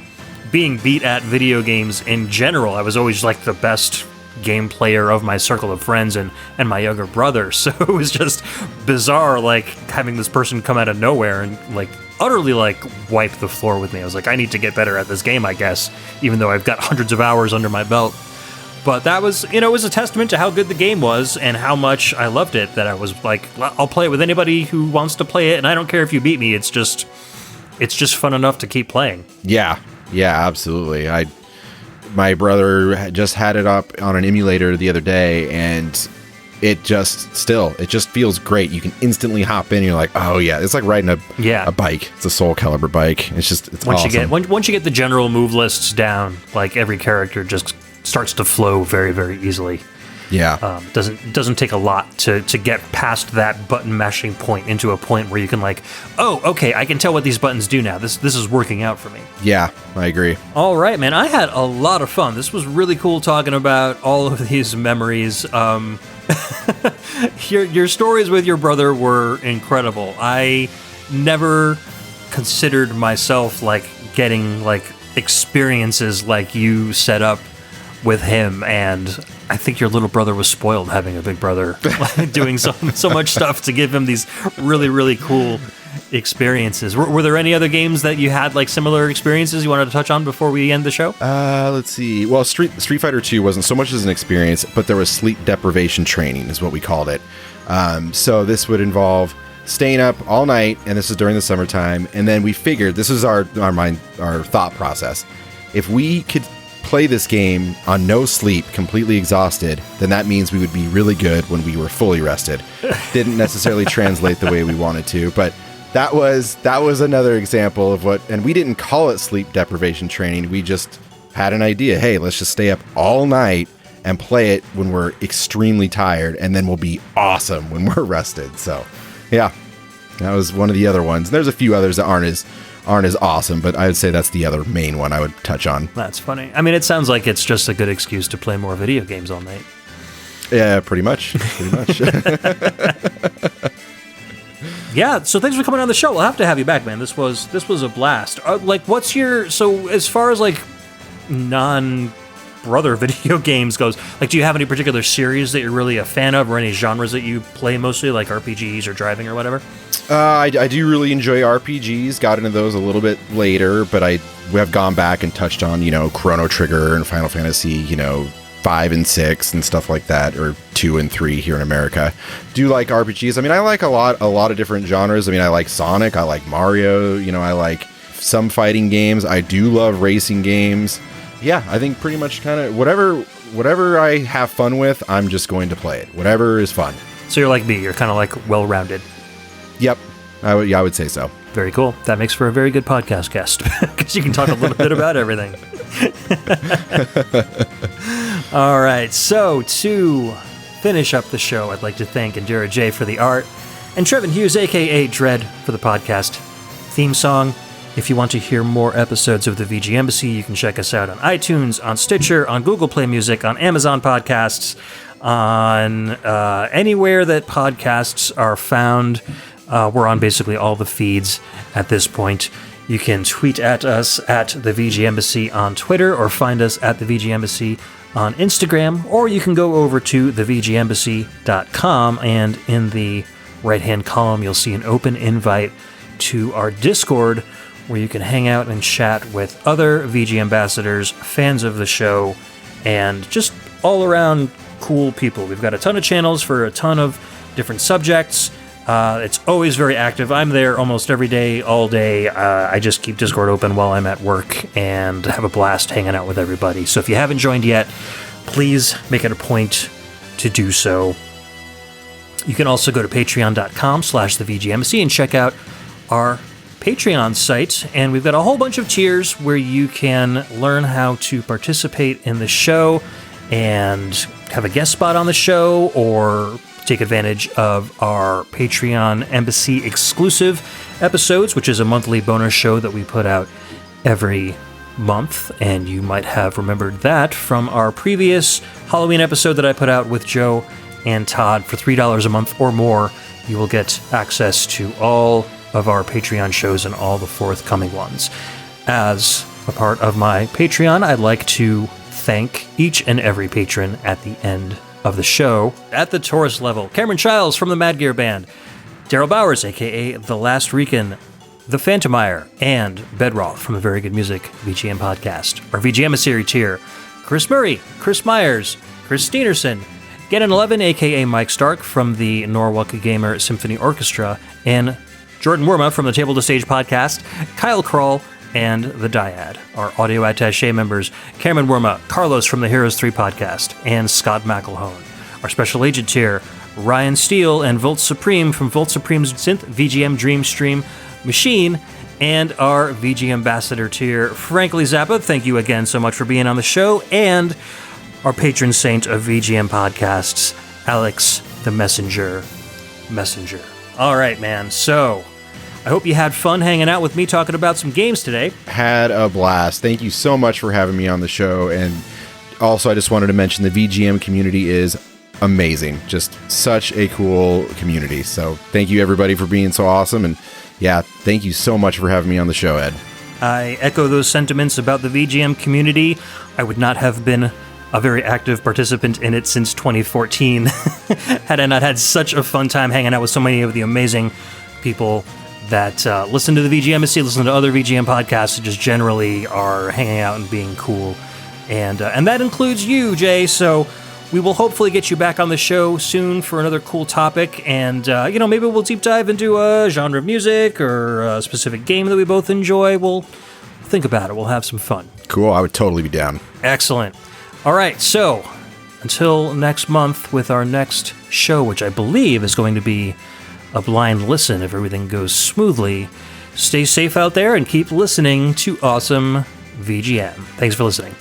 being beat at video games in general. I was always like the best game player of my circle of friends and my younger brother. So it was just bizarre, like having this person come out of nowhere and like utterly like wipe the floor with me. I was like, I need to get better at this game, I guess, even though I've got hundreds of hours under my belt. But that was, it was a testament to how good the game was and how much I loved it, that I was like, I'll play it with anybody who wants to play it, and I don't care if you beat me. It's just fun enough to keep playing. Yeah, absolutely. My brother just had it up on an emulator the other day, and it just feels great. You can instantly hop in and you're like, oh yeah, it's like riding a bike. It's a Soul Calibur bike. It's awesome. Once you get the general move lists down, like every character just starts to flow very, very easily. Yeah. Doesn't take a lot to get past that button mashing point into a point where you can like, oh, okay, I can tell what these buttons do now. This is working out for me. Yeah, I agree. All right, man. I had a lot of fun. This was really cool talking about all of these memories. Your stories with your brother were incredible. I never considered myself like getting like experiences like you set up with him, and I think your little brother was spoiled having a big brother doing so much stuff to give him these really, really cool experiences. Were there any other games that you had like similar experiences you wanted to touch on before we end the show? Let's see. Well, Street Fighter 2 wasn't so much as an experience, but there was sleep deprivation training is what we called it. So this would involve staying up all night, and this is during the summertime, and then we figured, this is our thought process. If we could play this game on no sleep, completely exhausted, then that means we would be really good when we were fully rested. Didn't necessarily translate the way we wanted to, but that was another example of what, and we didn't call it sleep deprivation training. We just had an idea. Hey, let's just stay up all night and play it when we're extremely tired, and then we'll be awesome when we're rested. So, yeah, that was one of the other ones. There's a few others that aren't as awesome, but I would say that's the other main one I would touch on. That's funny. I mean, it sounds like it's just a good excuse to play more video games all night. Yeah, pretty much. Yeah, so thanks for coming on the show. We'll have to have you back, man. This was a blast. What's your, so as far as like non-brother video games goes, like, do you have any particular series that you're really a fan of, or any genres that you play mostly, like RPGs or driving or whatever? I do really enjoy RPGs. Got into those a little bit later, but we have gone back and touched on, Chrono Trigger and Final Fantasy, 5 and 6 and stuff like that, or 2 and 3 here in America. Do like RPGs. I mean, I like a lot of different genres. I mean, I like Sonic, I like Mario, I like some fighting games. I do love racing games. Yeah, I think pretty much kind of whatever I have fun with, I'm just going to play it. Whatever is fun. So you're like me. You're kind of like well-rounded. Yep. I would say so. Very cool. That makes for a very good podcast guest, because you can talk a little bit about everything. All right. So to finish up the show, I'd like to thank Indira J for the art, and Trevin Hughes, a.k.a. Dread, for the podcast theme song. If you want to hear more episodes of the VG Embassy, you can check us out on iTunes, on Stitcher, on Google Play Music, on Amazon Podcasts, on anywhere that podcasts are found. We're on basically all the feeds at this point. You can tweet at us at the VG Embassy on Twitter, or find us at the VG Embassy on Instagram, or you can go over to thevgmbassy.com, and in the right-hand column, you'll see an open invite to our Discord, where you can hang out and chat with other VG ambassadors, fans of the show, and just all-around cool people. We've got a ton of channels for a ton of different subjects. It's always very active. I'm there almost every day, all day. I just keep Discord open while I'm at work and have a blast hanging out with everybody. So if you haven't joined yet, please make it a point to do so. You can also go to patreon.com/thevgmbassy and check out our Patreon site. And we've got a whole bunch of tiers where you can learn how to participate in the show and have a guest spot on the show, or take advantage of our Patreon Embassy exclusive episodes, which is a monthly bonus show that we put out every month. And you might have remembered that from our previous Halloween episode that I put out with Joe and Todd. For $3 a month or more, you will get access to all of our Patreon shows and all the forthcoming ones. As a part of my Patreon, I'd like to thank each and every patron at the end of the show. At the Taurus level, Cameron Childs from the Mad Gear Band, Daryl Bowers, aka The Last Rican, The Phantomire, and Bedroth from the Very Good Music VGM podcast. Our VG Embassy-tier, Chris Murray, Chris Myers, Chris Steenerson, Gannon11, aka Mike Stark from the Norwalk Gamer Symphony Orchestra, and Jordan Worma from the Table to Stage podcast, Kyle Kroll, and The Dyad. Our audio attaché members, Cameron Worma, Carlos from the Heroes 3 podcast, and Scott McElhone. Our special agent tier, Ryan Steele and Volt Supreme from Volt Supreme's Synth VGM Dream Stream Machine, and our VG Ambassador tier, FranklyZappa. Thank you again so much for being on the show. And our patron saint of VGM podcasts, Alex the Messenger. All right, man. So, I hope you had fun hanging out with me talking about some games today. Had a blast. Thank you so much for having me on the show. And also, I just wanted to mention the VGM community is amazing. Just such a cool community. So thank you, everybody, for being so awesome. And yeah, thank you so much for having me on the show, Ed. I echo those sentiments about the VGM community. I would not have been a very active participant in it since 2014 had I not had such a fun time hanging out with so many of the amazing people that listen to the VGMbassy, listen to other VGM podcasts, and just generally are hanging out and being cool. And that includes you, Jay. So we will hopefully get you back on the show soon for another cool topic. And, maybe we'll deep dive into a genre of music or a specific game that we both enjoy. We'll think about it. We'll have some fun. Cool. I would totally be down. Excellent. All right. So until next month with our next show, which I believe is going to be a blind listen if everything goes smoothly, stay safe out there and keep listening to awesome VGM. Thanks for listening.